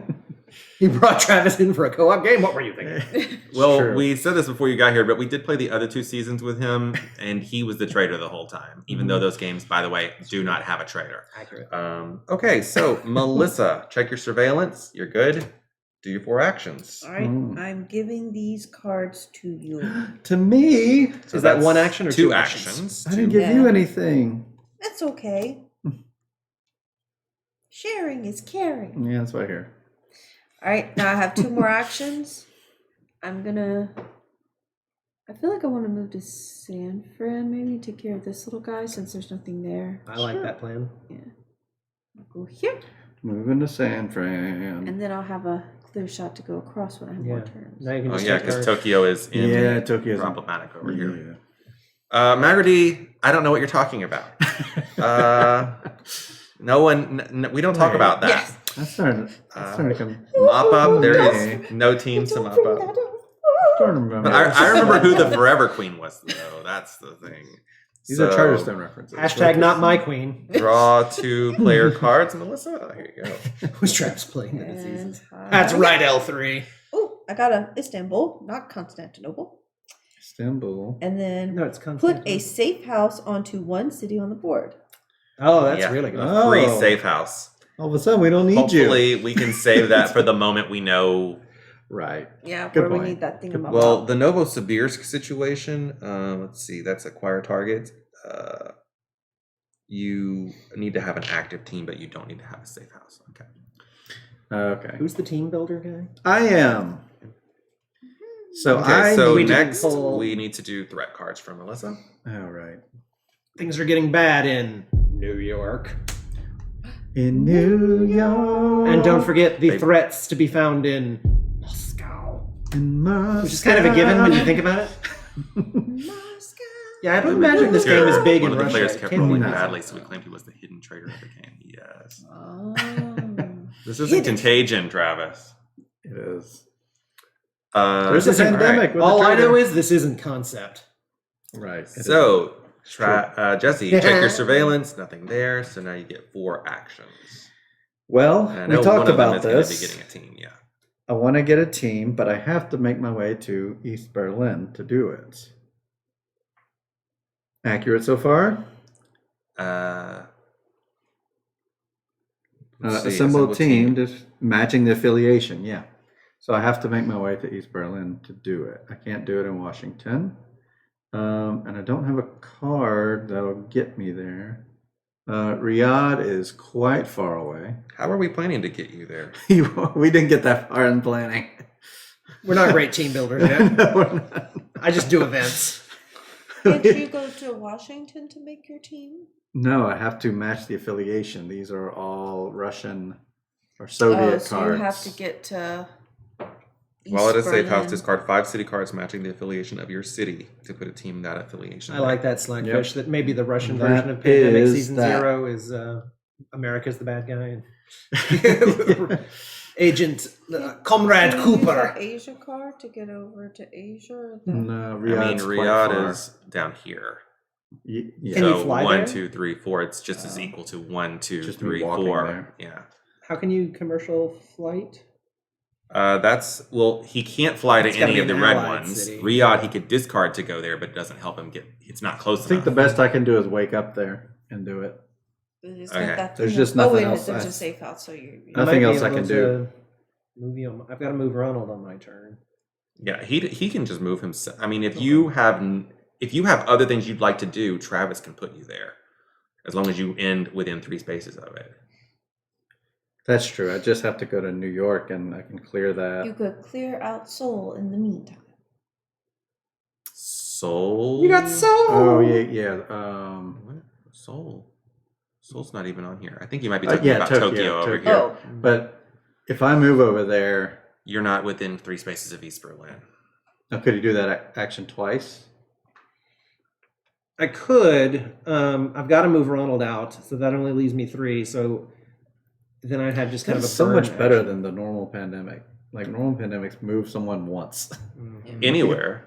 You brought Travis in for a co-op game? What were you thinking? Well, True. we said this before you got here, but we did play the other 2 seasons with him, and he was the traitor the whole time. Even though those games, by the way, do not have a traitor. Accurate. Okay, so Melissa, check your surveillance. You're good. Do your 4 actions. All right, Mm. I'm giving these cards to you. To me, So Is that that's 1 action or 2 2 actions? I didn't give you anything. That's okay. Sharing is caring. Yeah, that's what I hear. All right, now I have 2 more actions. I feel like I want to move to San Fran, maybe take care of this little guy since there's nothing there. I like that plan. I'll go here, Moving to San Fran. and then I'll have a clear shot to go across when I have more Yeah. turns. Now you can Oh, just yeah, take because our- Tokyo is in Yeah, Tokyo's problematic over here. Yeah. Magrady, I don't know what you're talking about. No one, we don't talk Wait. about that. Yes. That's starting to come. Mop up, there Okay. is no team to mop Bring that up. up. Starting to remember. But I remember who the Forever Queen was, though. That's the thing. These are Charterstone references. Hashtag not my queen. Draw 2 player cards, Melissa. Here you go. Who's Travis playing in the season? And That's right, L3. Oh, I got a Istanbul, not Constantinople. Istanbul. And then No, it's put constant. a safe house onto 1 city on the board. Oh, that's Yeah. really good. Oh. Free safe house. All of a sudden, we don't need Hopefully, we can save that for the moment we know. you. Right. Yeah, Good where we point. need that thing Good in my Well, mouth. the Novosibirsk situation, let's see, that's acquire target. You need to have an active team, but you don't need to have a safe house. Okay. Okay. Who's the team builder guy? I am. So Okay, so we didn't next pull- we need to do threat cards from Melissa. All right. Things are getting bad in New York. In New York. And don't forget the They- threats to be found in Moscow. In Moscow. Which is kind of a given when you think about it. Moscow. Yeah, I don't imagine this game is big One in of the Russia. players It kept can't be rolling No. badly, so we claimed he was the hidden traitor of the game. Yes. Oh. This isn't Contagion, Travis. It is. There's There's a pandemic. With All a I know traitor. is this isn't concept. Right. it is. So, Jesse, check your surveillance. Nothing there. So now you get 4 actions. Well, And I we know talked one of them about is going to be this. getting a team. Yeah. I want to get a team, but I have to make my way to East Berlin to do it. Accurate so far? Let's see, Assemble a team, just matching the affiliation. Yeah. So I have to make my way to East Berlin to do it. I can't do it in Washington. And I don't have a card that'll get me there. Riyadh is quite far away. How are we planning to get you there? We didn't get that far in planning. We're not great team builders yet. No, we're not. I just do events. Can't you go to Washington to make your team? No, I have to match the affiliation. These are all Russian or Soviet so cards. you have to get to While at a East safe house, Berlin. discard 5 city cards matching the affiliation of your city to put a team in that affiliation. I like that Slackfish. Yep. That maybe the Russian That version of Pandemic is Season that. 0 is America's the bad guy. Agent Comrade Can you use Cooper. the Asia card to get over to Asia? Or No, I mean, Riyadh's quite Riyadh far. is down here. Yeah. Can you So fly 1, there? 2, 3, 4. It's just as equal to 1, 2, Just me 3, walking 4. there. Yeah. How can you commercial flight? He can't fly to It's gotta any be of the an red allied ones. city. Riyadh, he could discard to go there, but it doesn't help him get. It's not close I think enough. the best I can do is wake up there and do it. It's Okay. got that There's thing just of- nothing wait, else There's I- a safe house, so you. Nothing might be else I able can to do. Move you on, I've got to move Ronald on my turn. Yeah, he can just move himself. I mean, if you have other things you'd like to do, Travis can put you there, as long as you end within 3 spaces of it. That's true. I just have to go to New York and I can clear that. You could clear out Seoul in the meantime. Soul. You got soul. Oh yeah. What? Soul. Soul's not even on here. I think you might be talking yeah, about Tokyo, Tokyo over Tokyo. here. Oh, But if I move over there, You're not within 3 spaces of East Berlin. now could you do that action twice? I could. I've got to move Ronald out, so that only leaves me 3. So then I'd have just kind of a That's so burn much better action. than the normal pandemic. Like normal pandemics move someone once. Anywhere.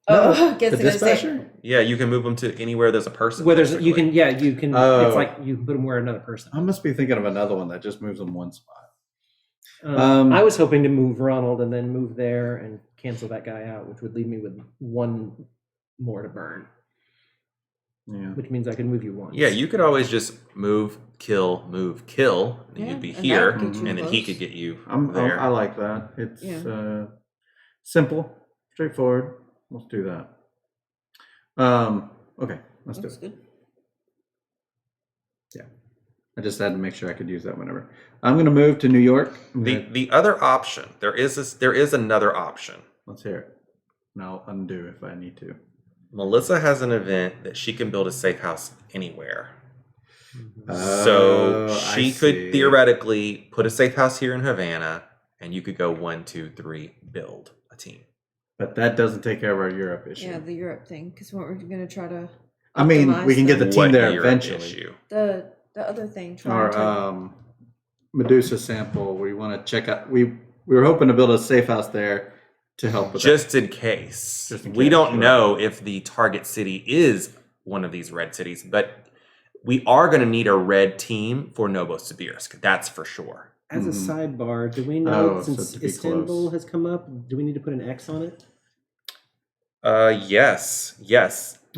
oh, guess The it is dispatcher? Yeah, you can move them to anywhere there's a person. Where there's you basically. can you can Oh. it's like you can put them where another person. I must be thinking of another one that just moves them one spot. I was hoping to move Ronald and then move there and cancel that guy out, which would leave me with 1 more to burn, Yeah. which means I could move you once. Yeah, you could always just move, kill, and Yeah, you'd be and that here, would get you and then he close. could get you I there. like that. It's Yeah. simple, straightforward. Let's do that. Okay, let's do Looks it. good. I just had to make sure I could use that whenever. I'm going to move to New York. The other option, there is another option. Let's hear it. And I'll undo if I need to. Melissa has an event that she can build a safe house anywhere. Oh, So I she see. could theoretically put a safe house here in Havana, and you could go 1, 2, 3, build a team. But that doesn't take care of our Europe issue. Yeah, the Europe thing, because we're going to try to. I mean, we can get the optimize team What there Europe eventually. issue? the other thing. Trying Our to, Medusa sample. We want to check out. We were hoping to build a safe house there to help with that. Just in case. Just in We case, don't sure. know if the target city is one of these red cities, but we are going to need a red team for Novosibirsk. That's for sure. As a Mhm. sidebar, do we know Oh, so since to be Istanbul close. has come up, do we need to put an X on it? Yes.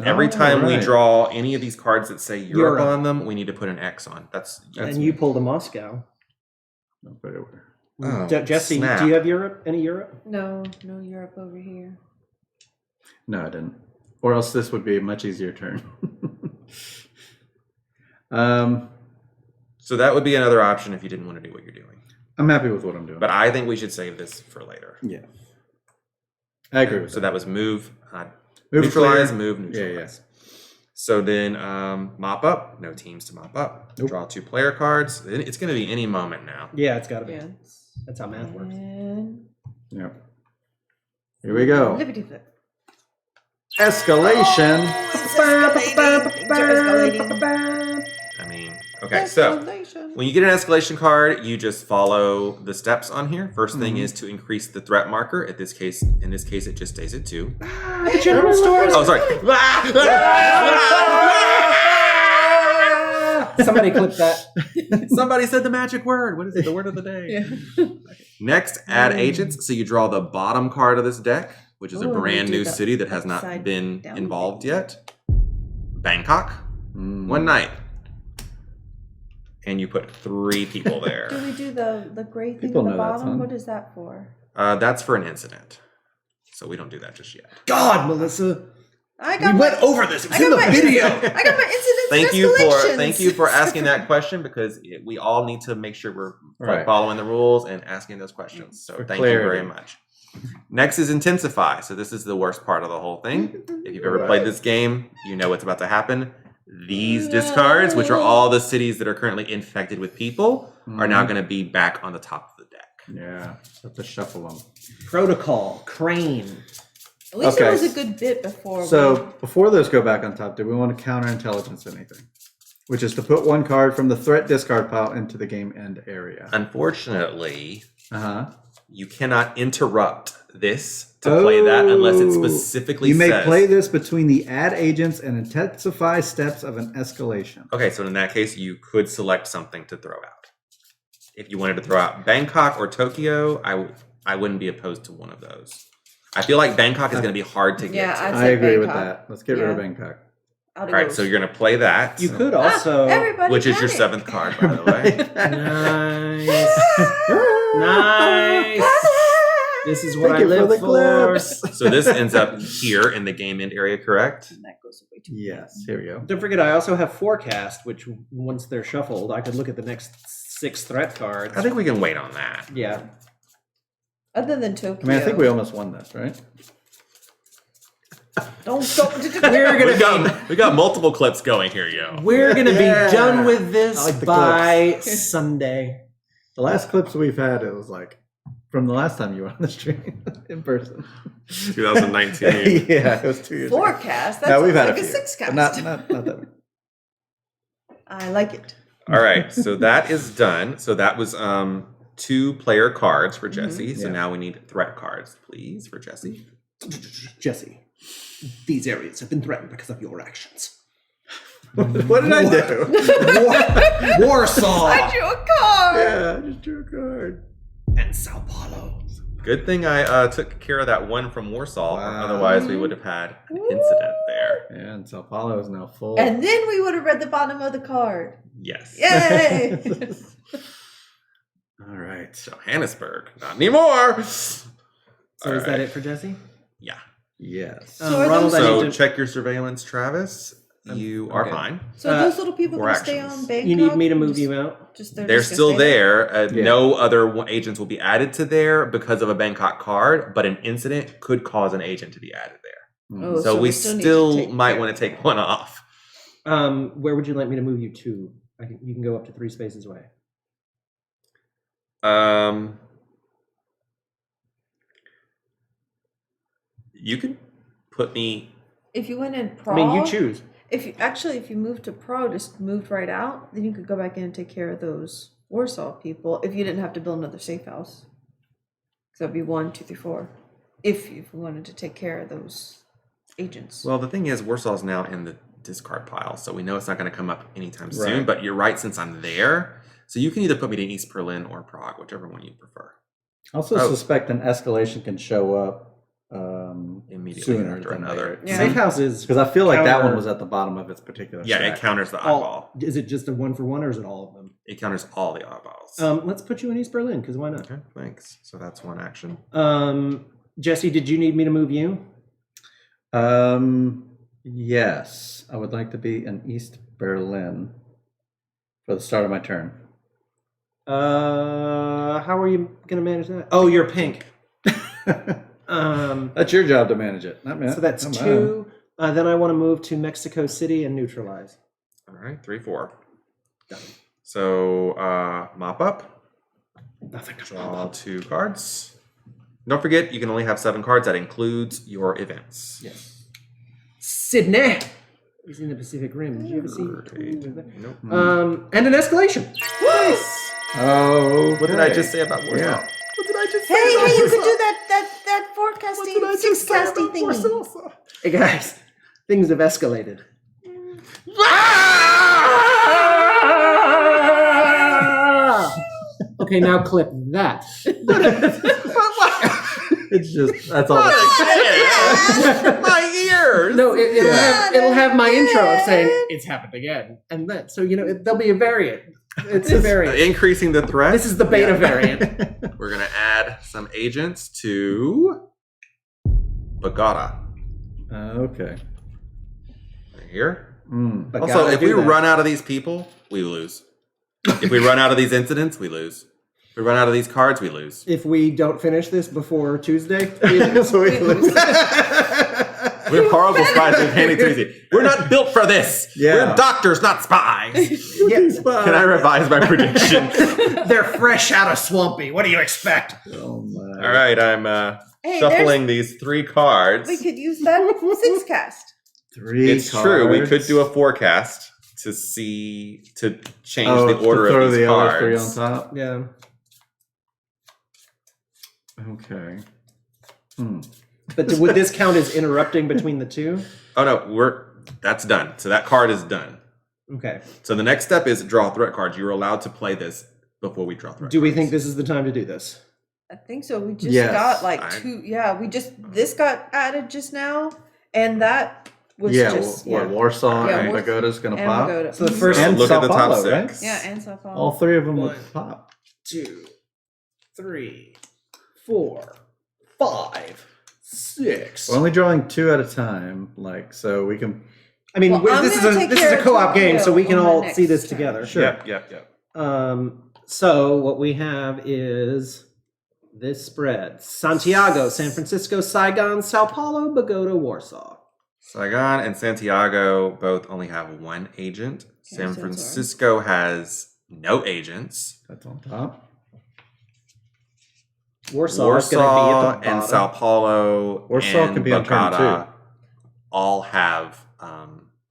Every Oh, time we right. draw any of these cards that say Europe, Europe. on them, we need to put an X on. That's And you pulled a Moscow. I'll put it over. Oh, Jesse, snap. do you have Europe? Any Europe? no Europe over here. No, I didn't. Or else this would be a much easier turn. So that would be another option if you didn't want to do what you're doing. I'm happy with what I'm doing. But I think we should save this for later. yeah, I agree with So that was move, Move neutralize, clear. move, neutralize. So then mop up. No teams to mop up. Nope. Draw 2 player cards. It's going to be any moment now. Yeah, it's got to be. Yeah. That's how math works. And Yeah. Here we go. Liberty flip. Escalation. It's escalating. Things are escalating. I mean, okay, so Escalation. when you get an escalation card, you just follow the steps on here. First thing Mhm. is to increase the threat marker. In this case, it just stays at 2. The general store. Oh, sorry. Somebody clip that. Somebody said the magic word. What is it? The word of the day. Yeah. Next, add agents. So you draw the bottom card of this deck, which is a Oh, brand we do new the city that has not upside been down involved thing. yet. Bangkok. Mm. One night. And you put 3 people there. Do we do the gray thing People at the know that bottom? song. What is that for? That's for an incident. So we don't do that just yet. God, Melissa. I We got went over this. It was I in got the my video. I got my incidents Thank and you escalations. for asking that question, because we all need to make sure we're Right. following the rules and asking those questions. So For thank you very clarity. much. Next is intensify. So this is the worst part of the whole thing. If you've ever Right. played this game, you know what's about to happen. These discards, which are all the cities that are currently infected with people, are now Mhm. going to be back on the top of the deck. Yeah, have to shuffle them. Protocol. Crane. At least Okay. it was a good bit before. So before those go back on top, do we want to counterintelligence anything? which is to put one card from the threat discard pile into the game end area. Unfortunately, Uh-huh. you cannot interrupt this to play that unless it specifically You may says. play this between the add agents and intensify steps of an escalation. Okay, so in that case, you could select something to throw out. If you wanted to throw out Bangkok or Tokyo, I wouldn't be opposed to one of those. I feel like Bangkok is going to be hard to get Yeah, to. I'd I say agree with Bangkok. that. Let's get rid of Yeah. Bangkok. Out All right, so you're going to play that, You could also. everybody which is your panic. 7th card, by the way. Nice. Nice. This is what Thank I you for live the for. clips. So this ends up here in the game end area, correct? And that goes away too. Yes, here we go. Don't forget, I also have forecast, which once they're shuffled, I could look at the next 6 threat cards. I think we can wait on that. Yeah. Other than Tokyo. I mean, I think we almost won this, right? Don't. We're gonna We got multiple clips going here, yo. We're gonna Yeah. be done with this I like the by Sunday. The last clips we've had, it was like from the last time you were on the stream in person. 2019. Yeah, it was 2 years ago. Forecast. That's No, we've had like a a few. six But cast. not that many. I like it. All right, so that is done. So that was 2-player cards for Jesse. So Yeah. now we need threat cards, please, for Jesse. Jesse, these areas have been threatened because of your actions. What did I do? Warsaw I drew a card. Yeah, I just drew a card. and Sao Paulo. Good thing I took care of that one from Warsaw. Wow. Otherwise, we would have had an incident there. Yeah, and Sao Paulo is now full. And then we would have read the bottom of the card. Yes. Yay! All right. Johannesburg, not anymore. So is that it for Jesse? Yeah. Yes. So are Ronald, those- I So need to, check your surveillance, Travis. You are okay. fine. So those little people for can stay actions. on Bangkok? you need me to move Just- you out? Just They're just gonna still stay there. Yeah. No other agents will be added to there because of a Bangkok card, but an incident could cause an agent to be added there. Mm. Oh, So we need to still take might care want of to take one off. Where would you like me to move you to? You can go up to 3 spaces away. You can put me. If you went in I Prague, mean, you choose. If you moved to Prague, just moved right out, then you could go back in and take care of those Warsaw people. If you didn't have to build another safe house, so it'd be 1, 2, 3, 4. If you wanted to take care of those agents. Well, the thing is, Warsaw's now in the discard pile, so we know it's not going to come up anytime soon. Right. But you're right, since I'm there, so you can either put me to East Berlin or Prague, whichever one you prefer. I also Oh. suspect an escalation can show up Immediately sooner after than another. later. Yeah. Safe houses. Because I feel like that Counter- one was at the bottom of its particular Yeah, stack. it counters the All, oddball. is it just a 1-for-1 or is it all of them? It counters all the oddballs. Let's put you in East Berlin because why not? Okay, thanks. So that's one action. Jesse, did you need me to move you? Yes. I would like to be in East Berlin for the start of my turn. How are you going to manage that? Oh, you're pink. That's your job to manage it, not me. So that's not mine. 2. Then I want to move to Mexico City and neutralize. All right, 3, 4. Done. So mop up. Nothing. Draw 2 cards. Don't forget, you can only have 7 cards. That includes your events. Yes. Sydney is in the Pacific Rim. Did you ever see? Great. Nope. And an escalation. Nice. Oh, What did I just say about Warsaw? Yeah. What did I just say? Hey, about you could Warsaw? do that forecasting, six casting thingy. Hey guys, things have escalated. Okay, now clip that. It's just, that's all. My ears. No, it'll have my intro saying it's happened again, and then so there'll be a variant. It's a variant. Increasing the threat. This is the beta variant. We're gonna add some agents to Bogota. Okay. Right here. Mm. Also, if we run out of these people, we lose. If we run out of these incidents, we lose. If we run out of these cards, we lose. If we don't finish this before Tuesday, So we lose. We're horrible spies. We're handing too easy. We're not built for this. Yeah. We're doctors, not spies. yes, Can I revise my prediction? they're fresh out of Swampy. What do you expect? Oh my. All right, I'm Hey, shuffling these 3 cards. We could use that six cast. 3 It's cards. true. We could do a forecast to change Oh, the order to throw of these the other cards. three on top. Yeah. Okay. But would this count as interrupting between the two? Oh no, that's done. So that card is done. Okay. So the next step is draw threat cards. You're allowed to play this before we draw threat Do we cards. think this is the time to do this? I think so. We just Yes. got like two. Yeah, this got added just now, and that was just Warsaw Yeah, and Warsaw Pagoda's gonna and pop. Pagoda. So the first And look Sao at the top Paulo, right? 6. Yeah, and Sao Paulo. All three of them One. would pop. 2, 3, 4, 5, 6. We're only drawing 2 at a time, so we can. I mean, Well, I'm this is gonna a take this is care a of co-op game, so we can Tokyo on all my see this next turn. together. Sure. Yep. So what we have is this spread: Santiago, San Francisco, Saigon, Sao Paulo, Bogota, Warsaw. Saigon and Santiago both only have one agent. Okay, San so Francisco has no agents. That's on top. Warsaw is going to be at Warsaw the bottom. and Sao Paulo Warsaw and can be on turn Bogota 2. all have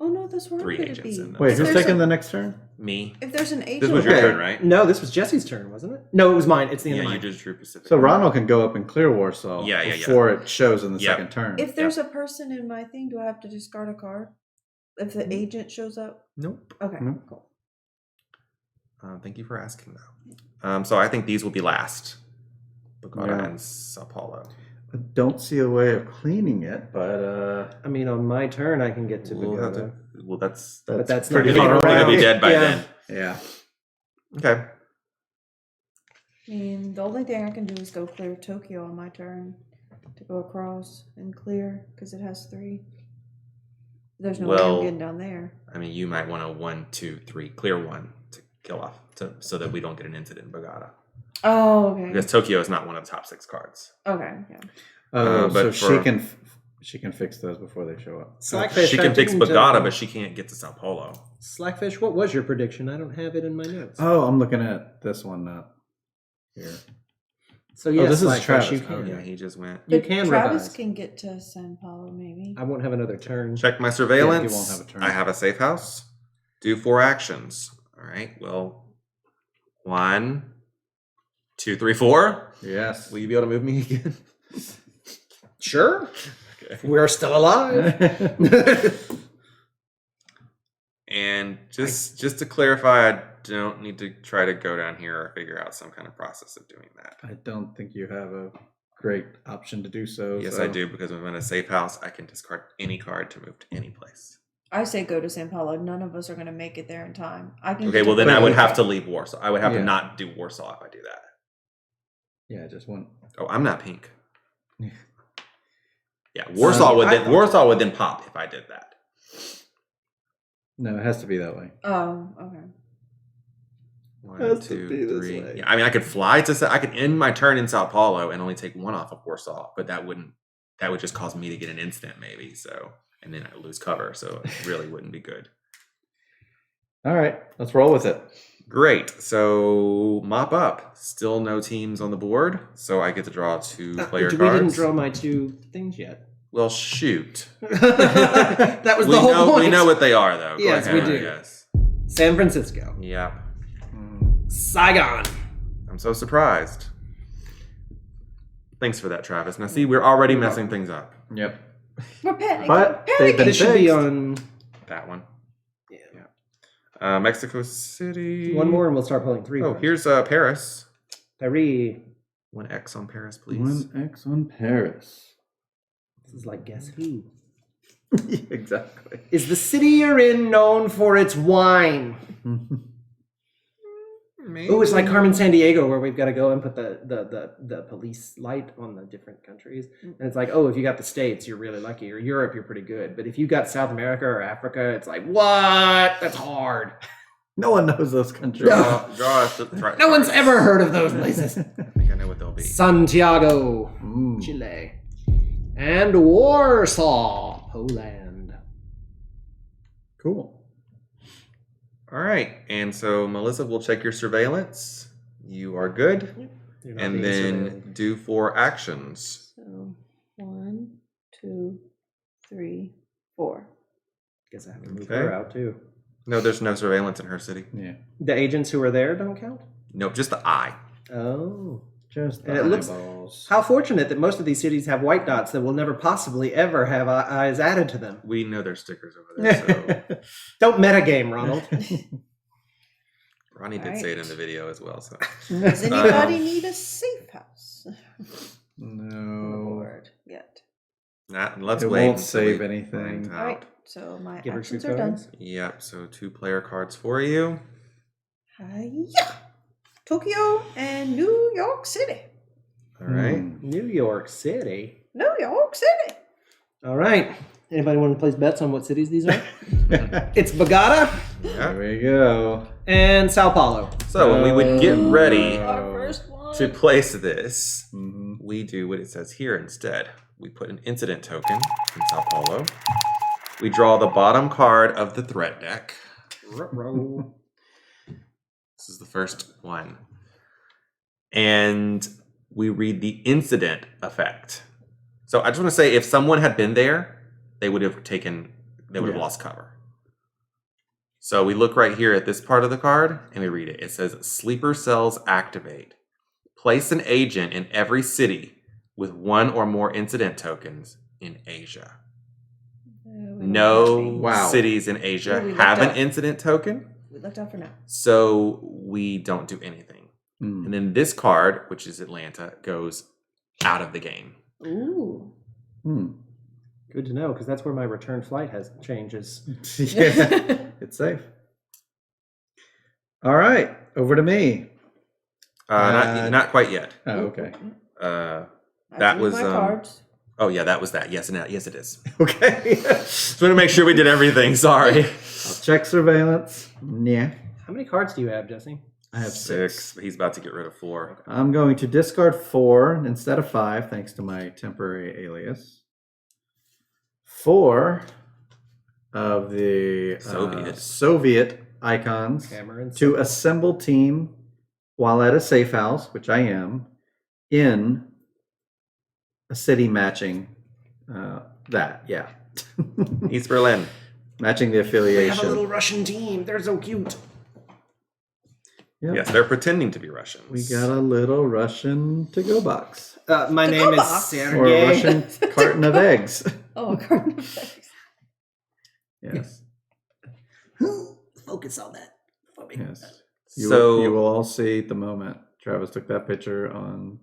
Oh no, that's where 3 I'm gonna agents be. in them. Wait, If who's there's taking a- the next turn? Me. If there's an agent, This was your Okay. turn, right? No, this was Jesse's turn, wasn't it? No, it was mine. It's the end Yeah, of you mine. did True Pacific. So Ronald can go up and clear Warsaw Yeah. before it shows in the Yep. second turn. if there's a person in my thing, do I have to discard a card? If Mm-hmm. the agent shows up? Nope. Okay, Nope. cool. Thank you for asking, though. So I think these will be last. Bogota Yeah. and Sao Paulo. I don't see a way of cleaning it, but I mean, on my turn, I can get to We'll have Bogota. to, well, that's But that's pretty not you're far gonna gonna away. be dead by Yeah. then. yeah. Okay. I mean, the only thing I can do is go clear Tokyo on my turn to go across and clear because it has 3. There's no way Well- I'm getting down there. I mean, you might want to 1, 2, 3 clear 1 to kill off, so that we don't get an incident in Bogota. Oh, okay. Because Tokyo is not one of the top 6 cards. Okay, yeah. Oh, but so for- she can fix those before they show up. Slackfish, She I can fix didn't, Bogota, but she can't get to Sao Paulo. Slackfish, what was your prediction? I don't have it in my notes. Oh, I'm looking at this one here. So yes, this is Slackfish, Travis. you can. Okay. Yeah, he just went. You But can Travis revise. can get to San Paulo, maybe. I won't have another turn. Check my surveillance. Yeah, he won't have a turn. I have a safe house. Do 4 actions. All right. Well, 1, 2, 3, 4. Yes. Will you be able to move me again? Sure. Okay. We're still alive. And just to clarify, I don't need to try to go down here or figure out some kind of process of doing that. I don't think you have a great option to do so. Yes, so- I do, because when I'm in a safe house, I can discard any card to move to any place. I say go to San Paulo. None of us are going to make it there in time. I can. Okay, get well to then I would Puerto have to leave Warsaw. I would have to Yeah. not do Warsaw if I do that. Yeah, just one. Oh, I'm not pink. Yeah. Yeah, Warsaw would then pop if I did that. No, it has to be that way. Oh, okay. 1, Has to 2, be this 3. way. Yeah, I mean, I could fly to. I could end my turn in Sao Paulo and only take 1 off of Warsaw, but that would just cause me to get an instant maybe. So, and then I lose cover, so it really wouldn't be good. All right, let's roll with it. Great. So mop up. Still no teams on the board, so I get to draw 2 player We cards. didn't draw my 2 things yet. Well, shoot. That was we the whole know, point. We know what they are, though. Go Yes, we ahead, do. Yes. San Francisco, Yep. Saigon. I'm so surprised. Thanks for that, Travis. Now, see, we're already messing things up. Yep. We're panicking. But they've been This should be fixed. on That one. Yeah. Mexico City. one more, and we'll start pulling 3. Oh, cards. here's Paris. Paris. 1 X on Paris, please. 1X on Paris. This is like Guess Who. Exactly. Is the city you're in known for its wine? Oh, it's like Carmen San Diego, where we've got to go and put the police light on the different countries. And it's like, oh, if you got the States, you're really lucky. Or Europe, you're pretty good. But if you got South America or Africa, it's like, what? That's hard. No one knows those countries. Draw us. Right. No one's ever heard of those places. I think I know what they'll be. Santiago, Mm. Chile. And Warsaw, Poland. Cool. All right. And so, Melissa, we'll check your surveillance. You are good. You're not And being then surveilled. do 4 actions. So 1, 2, 3, 4. Guess I have to move Okay. her out too. No, there's no surveillance in her city. Yeah. The agents who are there don't count? Nope, just the eye. Oh. Just the And it looks- eyeballs. How fortunate that most of these cities have white dots that will never possibly ever have eyes added to them. We know there's stickers over there, so Don't metagame, Ronald. Ronnie did say it in the video as well. So Does anybody need a safe house? No. Board yet. let's It wait. won't until save we anything. find All right. out. So my Give her actions 2 are done. cards. Yep. So 2 player cards for you. Hiya! Tokyo and New York City. All right. New York City. New York City. All right. Anybody want to place bets on what cities these are? It's Bogota Yeah. There we go. and Sao Paulo. So when we would get ready Our first one. to place this, Mhm. we do what it says here instead. We put an incident token in Sao Paulo. We draw the bottom card of the threat deck. Ruh-roh. This is the first one. And we read the incident effect. So I just want to say, if someone had been there, they would have lost cover. So we look right here at this part of the card and we read it. It says, sleeper cells activate. Place an agent in every city with 1 or more incident tokens in Asia. No Wow. cities in Asia Yeah, we have looked an up. incident token. We left out for now. So we don't do anything. Mm. And then this card, which is Atlanta, goes out of the game. Ooh. Hmm. Good to know, because that's where my return flight changes. Yeah. It's safe. All right. Over to me. Not quite yet. Oh, okay. That I drew was, my um, cards. Oh yeah, that was that. Yes, yes it is. Okay. Just want to make sure we did everything. Sorry. I'll check surveillance. Yeah. How many cards do you have, Jesse? I have 6. He's about to get rid of 4. I'm going to discard 4 instead of 5, thanks to my temporary alias. 4 of the Soviet icons Cameron. to assemble team while at a safe house, which I am, in a city matching that. Yeah. East Berlin. Matching the They have a affiliation. little Russian team. They're so cute. Yep. Yes, they're pretending to be Russians. We got a little Russian to-go box. My To-go name is box? Or a Sergey. Russian carton of eggs. Oh, a carton of eggs. Yes. Focus on that. Yes. So You will all see the moment Travis took that picture on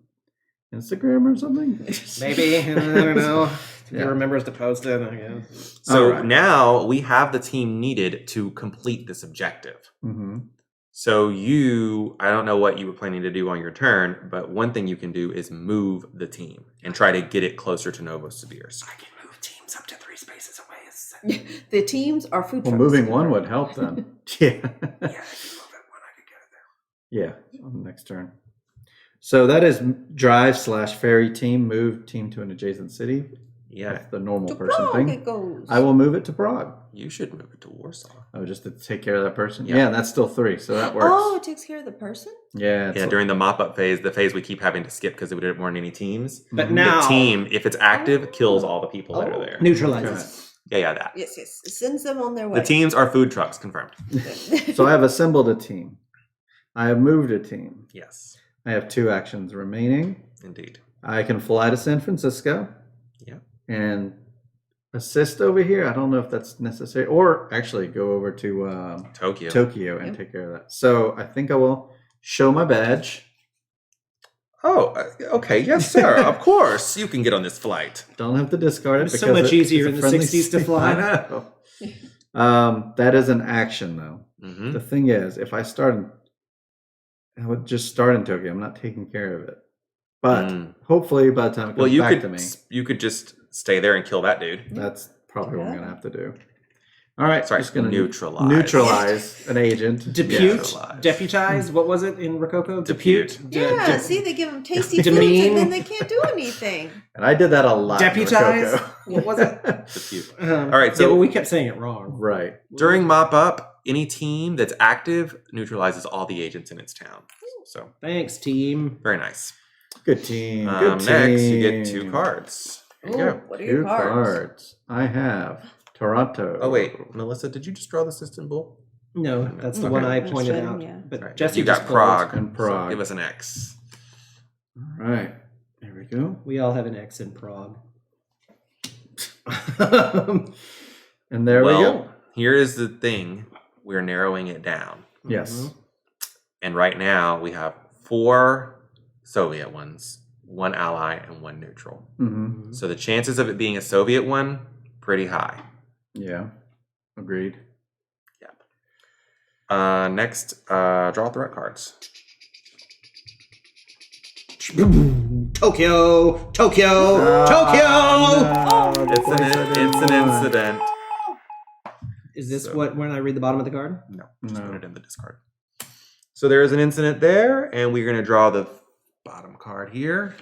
Instagram or something. Maybe. I don't know. If Yeah. he remembers to post it, I guess. So Alright. now we have the team needed to complete this objective. Mm-hmm. So I don't know what you were planning to do on your turn, but one thing you can do is move the team and try to get it closer to Novosibirsk. I can move teams up to 3 spaces away. The teams are food Well, trucks. moving one would help then. Yeah. Yeah, I can move it when I could get it there. Yeah, on the next turn. So that is drive/ferry team, move team to an adjacent city. Yeah, That's the normal To person Prague thing. it goes. I will move it to Prague. you should move it to Warsaw. Oh, just to take care of that person? Yeah. Yeah, and that's still 3, so that works. Oh, it takes care of the person? Yeah. Yeah, during the mop-up phase, the phase we keep having to skip because we didn't want any teams. But Mhm. now The team, if it's active, kills all the people that are there. neutralizes. Yeah, that. Yes, yes. It sends them on their way. The teams are food trucks, confirmed. So I have assembled a team. I have moved a team. Yes, I have 2 actions remaining. indeed. I can fly to San Francisco. Yeah. And assist over here. I don't know if that's necessary. Or actually go over to Tokyo. Tokyo and Yep. take care of that. So I think I will show my badge. Oh, okay. Yes, sir. Of course. You can get on this flight. Don't have to discard it. It was so because much it's easier a in the friendly 60s to state. fly. I know. That is an action, though. Mm-hmm. The thing is, if I would just start in Tokyo. I'm not taking care of it. But hopefully by the time it comes back to me, you could just stay there and kill that dude. that's probably what I'm Yeah. going to have to do. All right. Sorry, just going to neutralize an agent. Depute, Neutralize. deputize. What was it in Rococo? Depute. Yeah, see, they give them tasty foods Demean. and then they can't do anything. And I did that a lot. in Deputize? Rococo. What was it? Depute. All right, so- yeah, well, we kept saying it wrong. Right. During mop up, any team that's active neutralizes all the agents in its town. So Thanks, team. very nice. Good team. Good team. Next, you get 2 cards. There you Ooh, go. what are your 2 cards? cards. I have Toronto. Oh wait, Melissa, did you just draw this Istanbul? No, that's the one I That's pointed right, out. yeah. But Right. Jesse You got just called. Prague. And Prague. So give us an X. All right. There we go. We all have an X in Prague. And there we Well, go. here is the thing. We're narrowing it down. Yes. Mhm. And right now we have 4 Soviet ones, 1 ally, and 1 neutral. Mm-hmm. So the chances of it being a Soviet one, pretty high. Yeah. Agreed. Next, draw threat cards. Tokyo! Tokyo! Ah, Tokyo! no, It's an incident. Is this So- when I read the bottom of the card? No, just No. put it in the discard. So there is an incident there, and we're going to draw the bottom card here.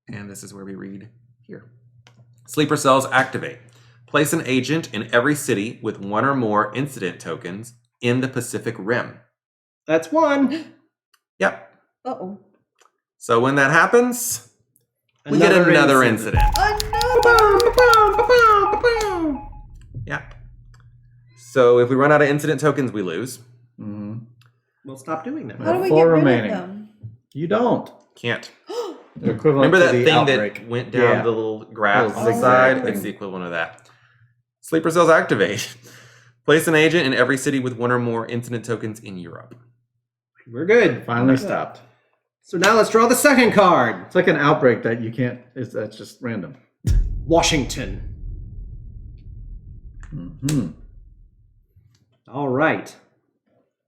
And this is where we read here. Sleeper cells activate. Place an agent in every city with 1 or more incident tokens in the Pacific Rim. That's one. Yep. Uh-oh. So when that happens, we get another incident. Yep. So if we run out of incident tokens, we lose. Mm-hmm. We'll stop doing that. How do we 4 get rid remaining. of them? You don't. Can't. They're equivalent Remember to that the thing outbreak. that went down Yeah. the little graph Little on the zigzag side? thing. It's the equivalent of that. Sleeper cells activate. Place an agent in every city with 1 or more incident tokens in Europe. We're good. Finally stopped. So now let's draw the second card. It's like an outbreak that you can't. That's just random. Washington. Mm-hmm. All right.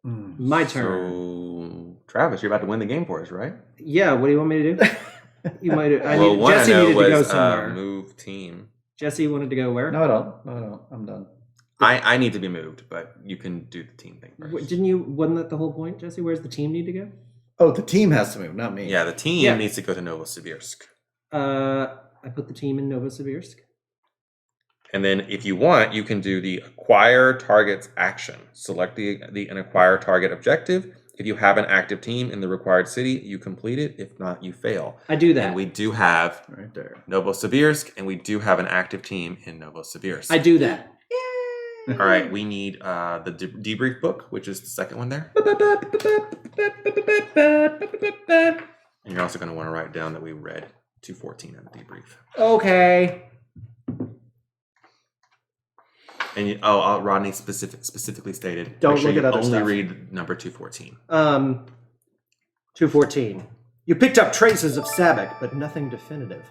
Mm. My turn. So, Travis, you're about to win the game for us, right? Yeah, what do you want me to do? You might. Well, one Jesse I know needed to go was somewhere. move team. Jesse wanted to go where? No, I don't. No, I don't. I'm done. I need to be moved, but you can do the team thing first. Didn't you? Wasn't that the whole point, Jesse? Where's the team need to go? Oh, the team has to move, not me. Yeah, the team Yeah. needs to go to Novosibirsk. I put the team in Novosibirsk. And then if you want, you can do the acquire targets action. Select an acquire target objective. If you have an active team in the required city, you complete it. If not, you fail. I do that. And we do have Right there. Novosibirsk, and we do have an active team in Novosibirsk. I do that. All right, we need the debrief book, which is the second one there. And you're also going to want to write down that we read 214 in the debrief. Okay. And Rodney specifically stated, Don't make sure look at you other only stuff. read number 214. 214. You picked up traces of Sabak, but nothing definitive.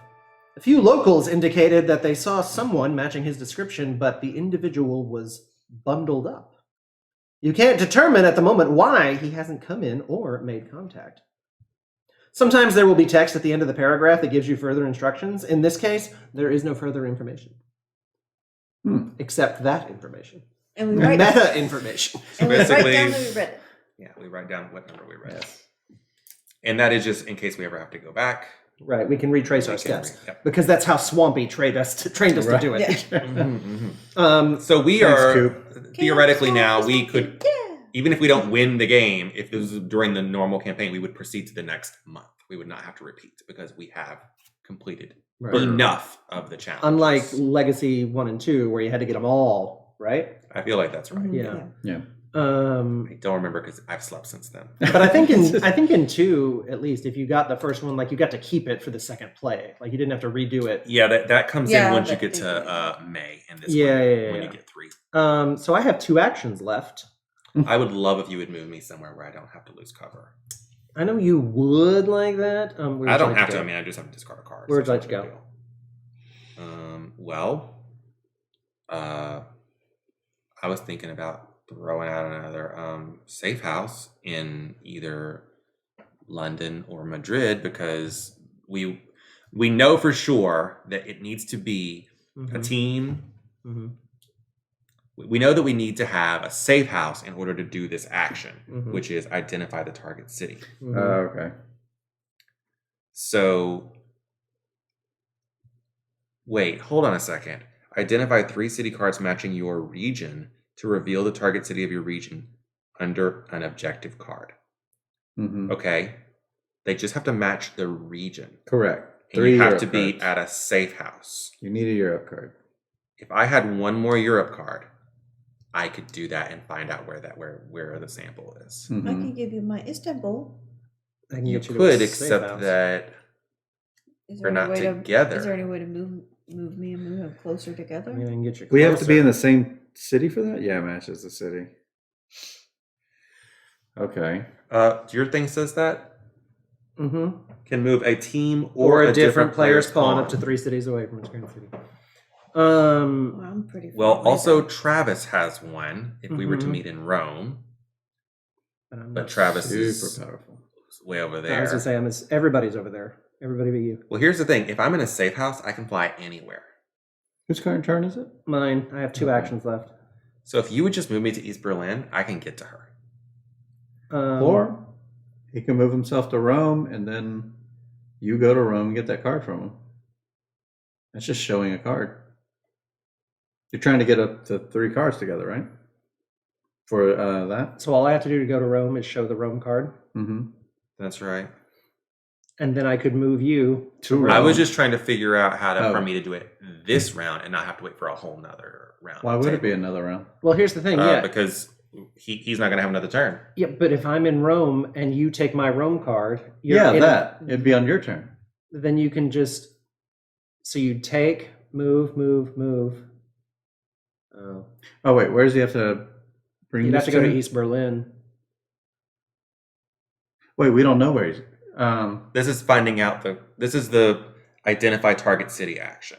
A few locals indicated that they saw someone matching his description, but the individual was bundled up. You can't determine at the moment why he hasn't come in or made contact. Sometimes there will be text at the end of the paragraph that gives you further instructions. In this case, there is no further information. Except that information. And we write Meta information. and we write basically- down that we read it. Yeah, we write down what number we read. And that is just in case we ever have to go back. Right, we can retrace our We can steps. yep. Because that's how Swampy trained us to do it. Yeah. So we Thanks, are Coop. theoretically now we could, Yeah. even if we don't win the game, if this was during the normal campaign, we would proceed to the next month. We would not have to repeat because we have completed Right. enough of the challenge. Unlike Legacy 1 and 2, where you had to get them all, right? I feel like that's right. Yeah. Yeah. I don't remember because I've slept since then. But I think in 2, at least, if you got the first one, like you got to keep it for the second play. Like you didn't have to redo it. Yeah, that comes Yeah, in once you but get they to May in this Yeah, one, yeah, when yeah. you get 3. So I have 2 actions left. I would love if you would move me somewhere where I don't have to lose cover. I know you would like that. Where I would don't you have go? to. I mean, I just have to discard a card. Where would so you it's like no to big deal. I was thinking about throwing out another safe house in either London or Madrid because we know for sure that it needs to be a team. Mhm. We know that we need to have a safe house in order to do this action, Mhm. which is identify the target city. Mhm. Okay. So, wait, hold on a second. Identify 3 city cards matching your region to reveal the target city of your region under an objective card. Mm-hmm. Okay? They just have to match the region. Correct. And 3 you have Europe to be cards. at a safe house. You need a Europe card. If I had one more Europe card, I could do that and find out where the sample is. Mhm. I can give you my Istanbul. I can You get to a could, safe except house. that Is we're any not way together. Is there any way to move me and move him closer together? I mean, I can get you We have to be closer. in the same city for that? Yeah, matches the city. Okay. Your thing says that Mm-hmm. can move a team Or or a different player's pawn pawn up to 3 cities away from its current city. Well, I'm pretty far Well, away also then. Travis has one. If we were to Mhm. meet in Rome, I'm but not Travis Super is powerful. way over I was there. gonna say everybody's over there. Everybody but you. Well, here's the thing: if I'm in a safe house, I can fly anywhere. Whose current turn is it? Mine. I have 2 Okay. actions left. So if you would just move me to East Berlin, I can get to her. Or he can move himself to Rome, and then you go to Rome and get that card from him. That's just showing a card. You're trying to get up to 3 cards together, right? For that? So all I have to do to go to Rome is show the Rome card, Mm-hmm. That's right. and then I could move you To Rome. I was just trying to figure out how to Oh. for me to do it this round and not have to wait for a whole nother round. Why would it be another round? Well, here's the thing. Yeah, Because he's not going to have another turn. yeah. But if I'm in Rome and you take my Rome card, Yeah, in- that. It'd be on your turn. Then you can just. So you take, move. Oh, Oh, wait. Where does he have to bring you'd have this to go to East Berlin. Wait, we don't know where he's... This is finding out this is the identify target city action.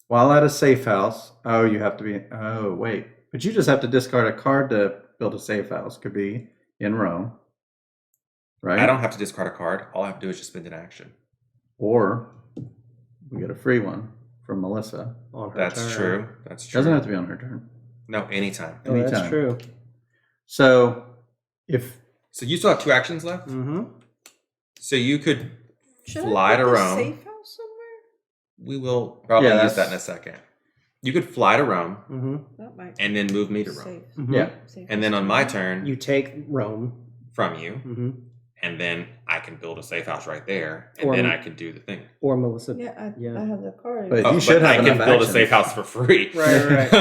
while at a safe house... Oh, you have to be... Oh, wait. But you just have to discard a card to build a safe house. Could be in Rome. Right? I don't have to discard a card. All I have to do is just spend an action. Or we get a free one from Melissa. On her That's turn. true. That's true. Doesn't have to be on her turn. No, anytime. Oh, that's Anytime. true. So if So you still have 2 actions left. Mm-hmm. So you could Should fly I to put the Rome. safe house somewhere? We will probably Yeah, use that in a that's- second. You could fly to Rome Mm-hmm. That might and then move me to safe. Rome. Mm-hmm. yeah, Safe And then house. on my turn, You take Rome. from you, Mm-hmm. and then I can build a safe house right there, and Or- then I could do the thing. Or Melissa. Yeah, Yeah. I have the card. But you should but I have can enough build a actions. safe house for free. Right.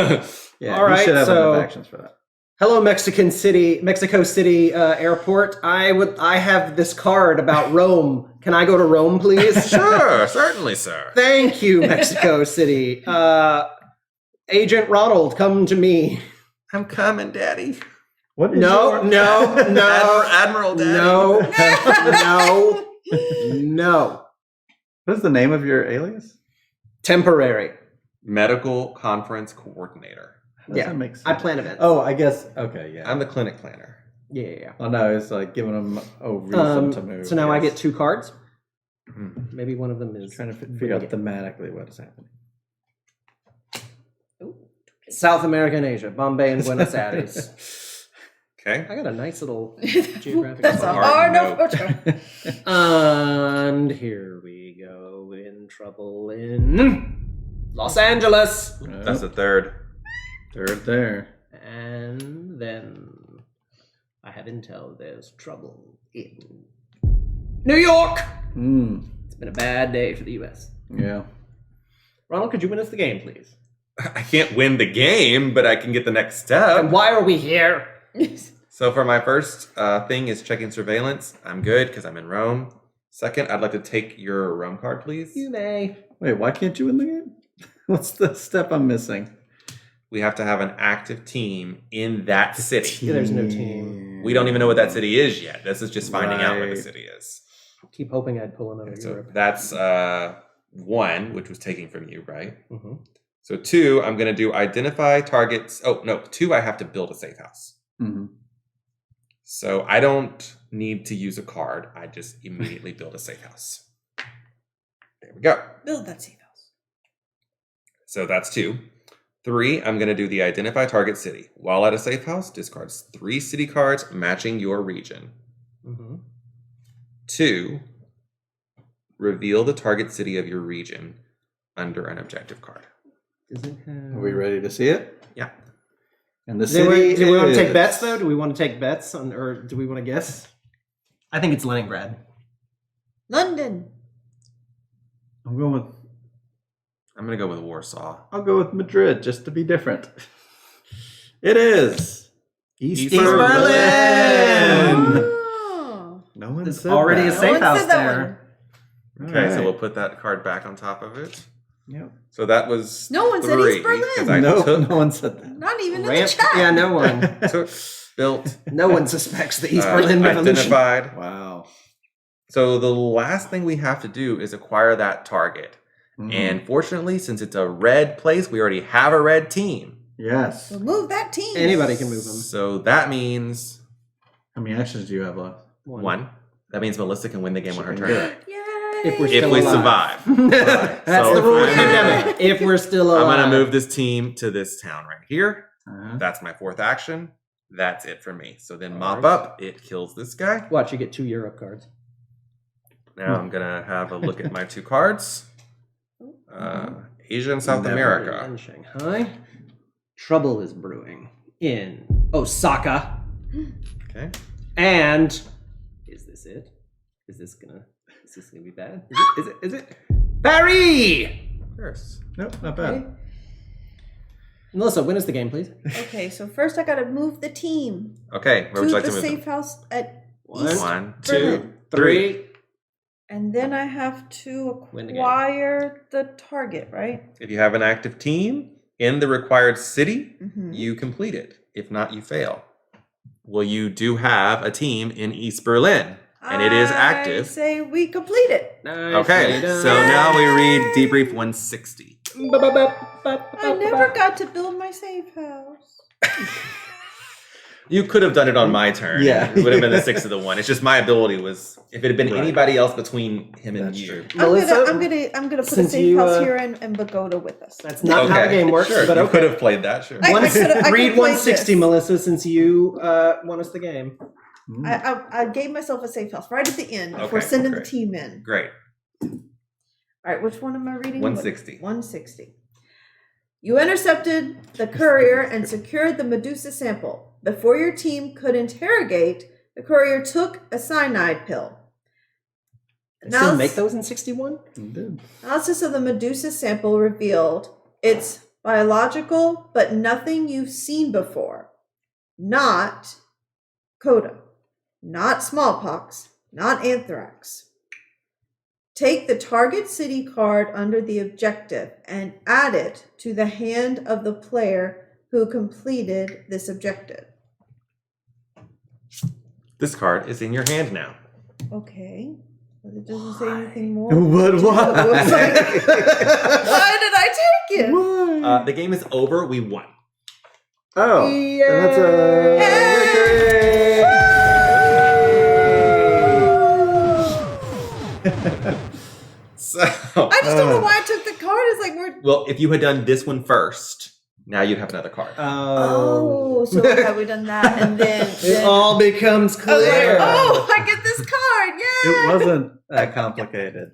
yeah, All you right, should have so- enough actions for that. Hello, Mexico City Airport. I have this card about Rome. Can I go to Rome, please? Sure, certainly, sir. Thank you, Mexico City. Agent Ronald, come to me. I'm coming, Daddy. What is No, no, Admiral Daddy. no. What is the name of your alias? Temporary. Medical conference coordinator. How does Yeah, that make sense? I plan events. Oh, I guess. Okay, yeah. I'm the clinic planner. Yeah. Oh no, it's like giving them a reason to move. So now I yes. get 2 cards. Mhm. Maybe one of them is trying to figure out thematically what is happening. South America and Asia, Bombay and Buenos Aires. Okay. I got a nice little geographic. That's a hard hard note. enough. And here we go in trouble in Los Angeles. That's the third. Third there. And then I have intel there's trouble in New York. It's been a bad day for the U.S. Yeah. Ronald, could you win us the game, please? I can't win the game, but I can get the next step. And why are we here? So for my first thing is checking surveillance. I'm good because I'm in Rome. Second, I'd like to take your Rome card, please. You may. Wait, why can't you win the game? What's the step I'm missing? We have to have an active team in that city. Yeah, there's no team. We don't even know what that city is yet. This is just finding out where the Right. city is. Keep hoping I'd pull another Okay, so Europe. that's 1, which was taken from you, right? Mm-hmm. So 2, I'm going to do identify targets. Oh, no, 2, I have to build a safe house. Mm-hmm. So I don't need to use a card. I just immediately build a safe house. There we go. Build that safe house. So that's 2. 3, I'm going to do the identify target city. While at a safe house, discards 3 city cards matching your region. Mm-hmm. 2, reveal the target city of your region under an objective card. Does it have... Are we ready to see it? Yeah. And the Do city we want to take is- bets, though? Do we want to take bets on, or do we want to guess? I think it's Leningrad. London. I'm going with. I'm going to go with Warsaw. I'll go with Madrid just to be different. It is East Berlin. Oh. No one There's said already that. a safe one house said that there. Okay, so Alright. we'll put that card back on top of it. Yep. So that was No one said 3, East Berlin. 'cause I No, took, no one said that. Not even in Ramp. the chat. Yeah, no one. built, No one suspects the East Berlin Revolution. identified. Wow. So the last thing we have to do is acquire that target. Mhm. And fortunately, since it's a red place, we already have a red team. Yes. So move that team. Anybody can move them. So that means How many actions do you have left? 1. That means Melissa can win the game on her She turn. can do it. Yay. If we're If still we alive. survive. That's So the rule of I'm pandemic. If we're still alive. I'm going to move this team to this town right here. Uh-huh. That's my 4th action. That's it for me. So then mop Alright. up. It kills this guy. Watch, you get 2 Europe cards. Now I'm going to have a look at my 2 cards. Asia and South America. In Shanghai. Trouble is brewing in Osaka. Okay. And is this it? Is this gonna be bad? Is it? Paris! Paris. Nope, not bad. Melissa, win us the game, please. Okay, so first I gotta move the team Okay. Where to would you like the to move safe them? house at One, East 1, 2, Berlin. 3. And then I have to Win the game. acquire the target, right? If you have an active team in the required city, Mm-hmm. you complete it. If not, you fail. Well, you do have a team in East Berlin, and it is I active. say we complete it. Okay, so now we read debrief 160. I never got to build my safe house. You could have done it on my turn. Yeah. It would have been the 6 of the 1. It's just my ability was, if it had been Right. anybody else between him and That's you. true. Melissa, I'm gonna put a since safe you, house here and Bagoda with us. That's not how the game works, sure. but You okay. could have played that, sure. I could Read play 160, this. Melissa, since you won us the game. Mm. I gave myself a safe house right at the end before Okay, sending great. the team in. Great. All right, which one am I reading? 160. 160. You intercepted the courier and secured the Medusa sample. Before your team could interrogate, the courier took a cyanide pill. They still make those in 61? You did. Analysis of the Medusa sample revealed it's biological, but nothing you've seen before. Not coda, not smallpox, not anthrax. Take the target city card under the objective and add it to the hand of the player who completed this objective. This card is in your hand now. Okay. But it doesn't say anything more. But why? Why did I take it? Why? The game is over. We won. Oh, then that's a So, I just don't know why I took the card. It's like we're. well, if you had done this one first, now you'd have another card. Oh, so had we done that and then. It all becomes I was like, clear. oh, I get this card. Yeah. It wasn't that complicated.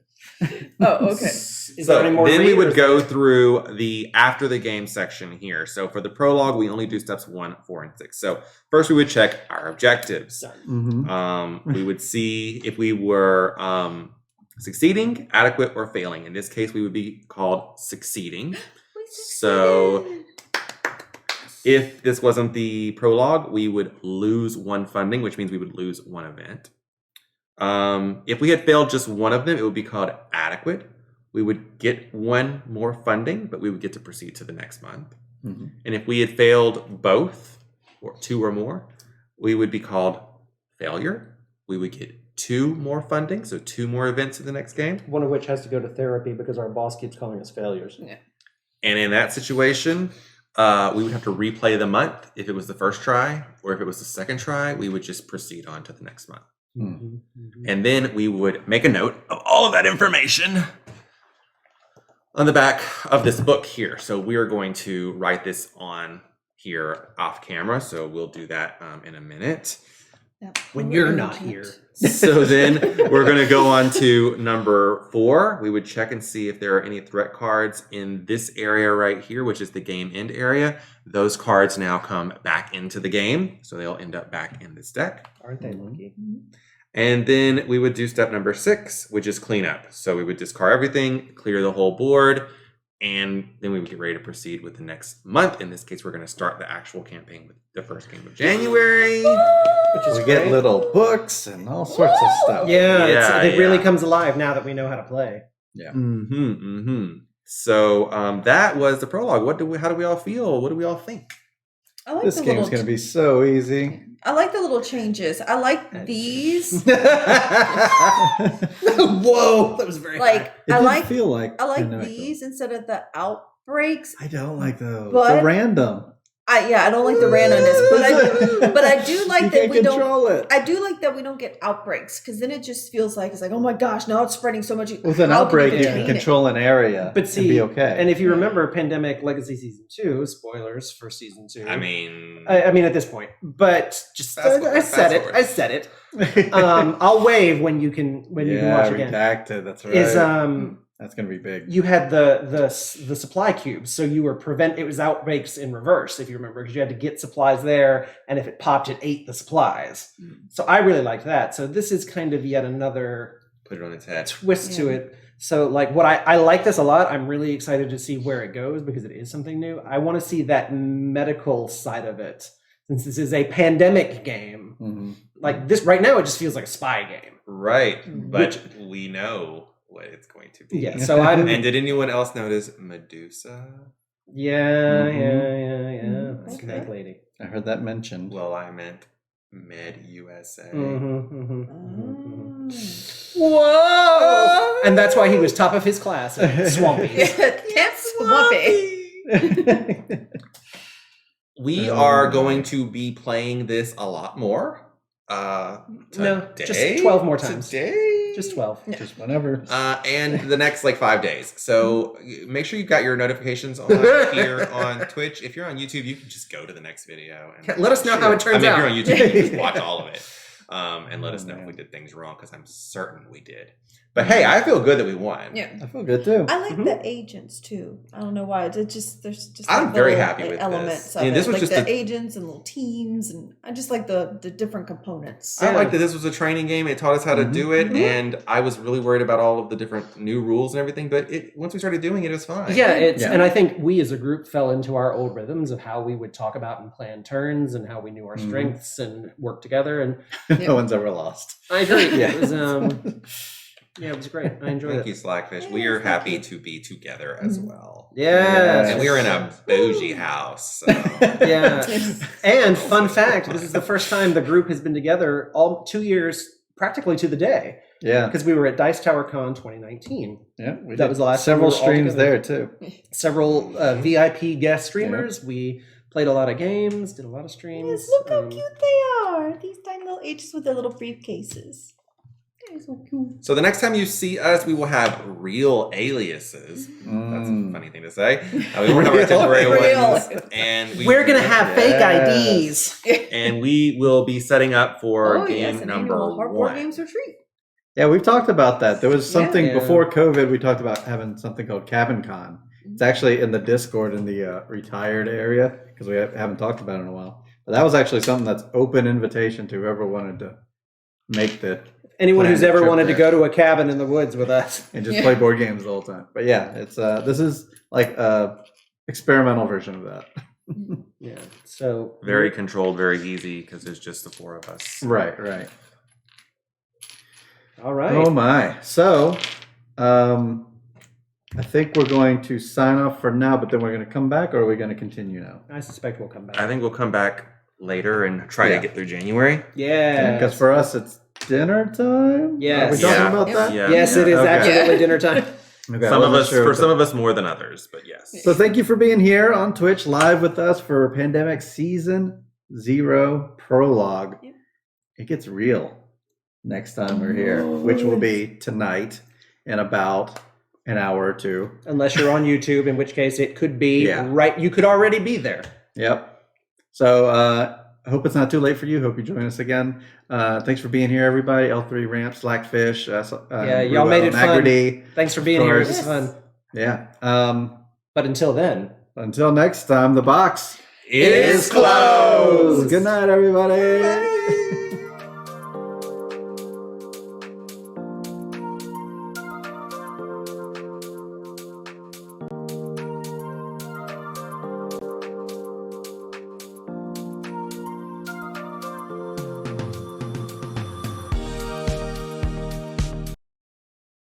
Oh, okay. Is So there any more then to we read, or would is go through the after the game section here. So for the prologue, we only do steps 1, 4, and 6. So first we would check our objectives. Mm-hmm. We would see if we were succeeding, adequate, or failing. In this case, we would be called succeeding. We So- succeeded. If this wasn't the prologue, we would lose 1 funding, which means we would lose 1 event. If we had failed just one of them, it would be called adequate. We would get 1 more funding, but we would get to proceed to the next month. Mm-hmm. And if we had failed both, or 2 or more, we would be called failure. We would get 2 more funding, so 2 more events in the next game. one of which has to go to therapy because our boss keeps calling us failures. And in that situation, we would have to replay the month if it was the first try, or if it was the second try, we would just proceed on to the next month. And then we would make a note of all of that information on the back of this book here. So we are going to write this on here off camera. So we'll do that in a minute. When you're not here. So then we're going to go on to number 4. We would check and see if there are any threat cards in this area right here, which is the game end area. Those cards now come back into the game. So they'll end up back in this deck. Aren't they lucky? And then we would do step number 6, which is cleanup. So we would discard everything, clear the whole board, And then we would get ready to proceed with the next month. In this case, we're going to start the actual campaign with the first game of January. Which is We get great. little books and all sorts of stuff. Yeah, it really yeah. comes alive now that we know how to play. So that was the prologue. How do we all feel? What do we all think? I like This the game's little. going to be so easy. I like the little changes. I like these. Whoa, that was very Like It I did like feel like I like pandemic, though. these instead of the outbreaks. I don't like those. But- They're random. I don't like the randomness, but I do like you that can't we don't. control it. I do like that we don't get outbreaks because then it just feels like it's like, oh my gosh, now it's spreading so much. With an How outbreak, you contain can it? control an area But see, and be okay. And if you remember Pandemic Legacy Season 2, spoilers for Season 2. I mean, I mean at this point. But just I said it. I said it. I'll wave when you can watch again. redacted. That's right. Is that's gonna be big. you had the supply cubes, so you were it was outbreaks in reverse, if you remember, because you had to get supplies there, and if it popped, it ate the supplies. So I really liked that. So this is kind of yet another put it on its head. twist to it. So like what I like this a lot. I'm really excited to see where it goes because it is something new. I want to see that medical side of it. Since this is a pandemic game, Mm-hmm. like this right now, it just feels like a spy game. Right, but we know what it's going to be. Yeah. So I'm. And did anyone else notice Medusa? Yeah. Mm, Snake okay. lady. I heard that mentioned. Well, I meant Med USA. Whoa! And that's why he was top of his class. Swampy. Can't swamp it. We Oh, are my. going to be playing this a lot more. No, Today? just 12 more times. Today? Just 12. Just whenever. And the next 5 days. So make sure you've got your notifications on here on Twitch. If you're on YouTube, you can just go to the next video. And Let us know how it turns If out. you're on YouTube, you can just watch all of it. And let us know if we did things wrong, because I'm certain we did. But hey, I feel good that we won. Yeah. I feel good too. I like the agents too. I don't know why. It just there's just I'm like very little, happy with elements this. of Yeah, it. this was like just the a- agents and little teams, and I just like the different components. I like that this was a training game. It taught us how to do it, Mhm. and I was really worried about all of the different new rules and everything. But once we started doing it, it was fine. Yeah, Yeah. and I think we as a group fell into our old rhythms of how we would talk about and plan turns and how we knew our Mhm. strengths and work together. And No one's ever lost. I agree. Yeah. It was it was great. I enjoyed Thank it. you, Slackfish. Yeah, we are thank happy you. to be together as Mhm. well. Yeah. And we're in a bougie house. So. Yeah. And fun fact, this is the first time the group has been together all 2 years, practically to the day, Yeah. because we were at Dice Tower Con 2019. Yeah. We That did was the last time several we were all streams together. there too. Several VIP guest streamers. We played a lot of games, did a lot of streams. Yes, look how cute they are. These tiny little agents with their little briefcases. They're so cute. So the next time you see us, we will have real aliases. That's a funny thing to say. We won't have our temporary Real. ones. And We're going to have fake Yes. IDs. And we will be setting up for Oh game yes, an number annual Hard Board 1. Games retreat. Yeah, we've talked about that. There was something Yeah. before COVID. We talked about having something called Cabin Con. It's actually in the Discord in the retired area because we haven't talked about it in a while. But that was actually something that's open invitation to whoever wanted to make the Anyone who's Plan a ever trip wanted to there. go to a cabin in the woods with us. and just Yeah. play board games the whole time. But yeah, it's this is like a experimental version of that. Yeah. So Very controlled, very easy, because there's just the 4 of us. Right, right. all right. Oh my. So, I think we're going to sign off for now, but then we're going to come back, or are we going to continue now? I suspect we'll come back. I think we'll come back later and try Yeah. to get through January. Yeah. Because for us, it's dinner time. Yes. Are we talking Yeah. about Yeah. that? Yeah. Yes, it is Okay. absolutely dinner time. Okay, I Some of wasn't us, sure for what some the- of us more than others, but yes. So thank you for being here on Twitch live with us for Pandemic Season 0 Prologue. Yep. It gets real next time we're here, which will be tonight in about an hour or two. Unless you're on YouTube, in which case it could be Yeah. right. You could already be there. Yep. So I hope it's not too late for you. Hope you join us again. Thanks for being here, everybody. L3 Ramp, Slackfish. Y'all made it fun. Magrity. Thanks for being here. It was course. fun. Yeah. But until then, Until next time, the box It is closed. Good night, everybody.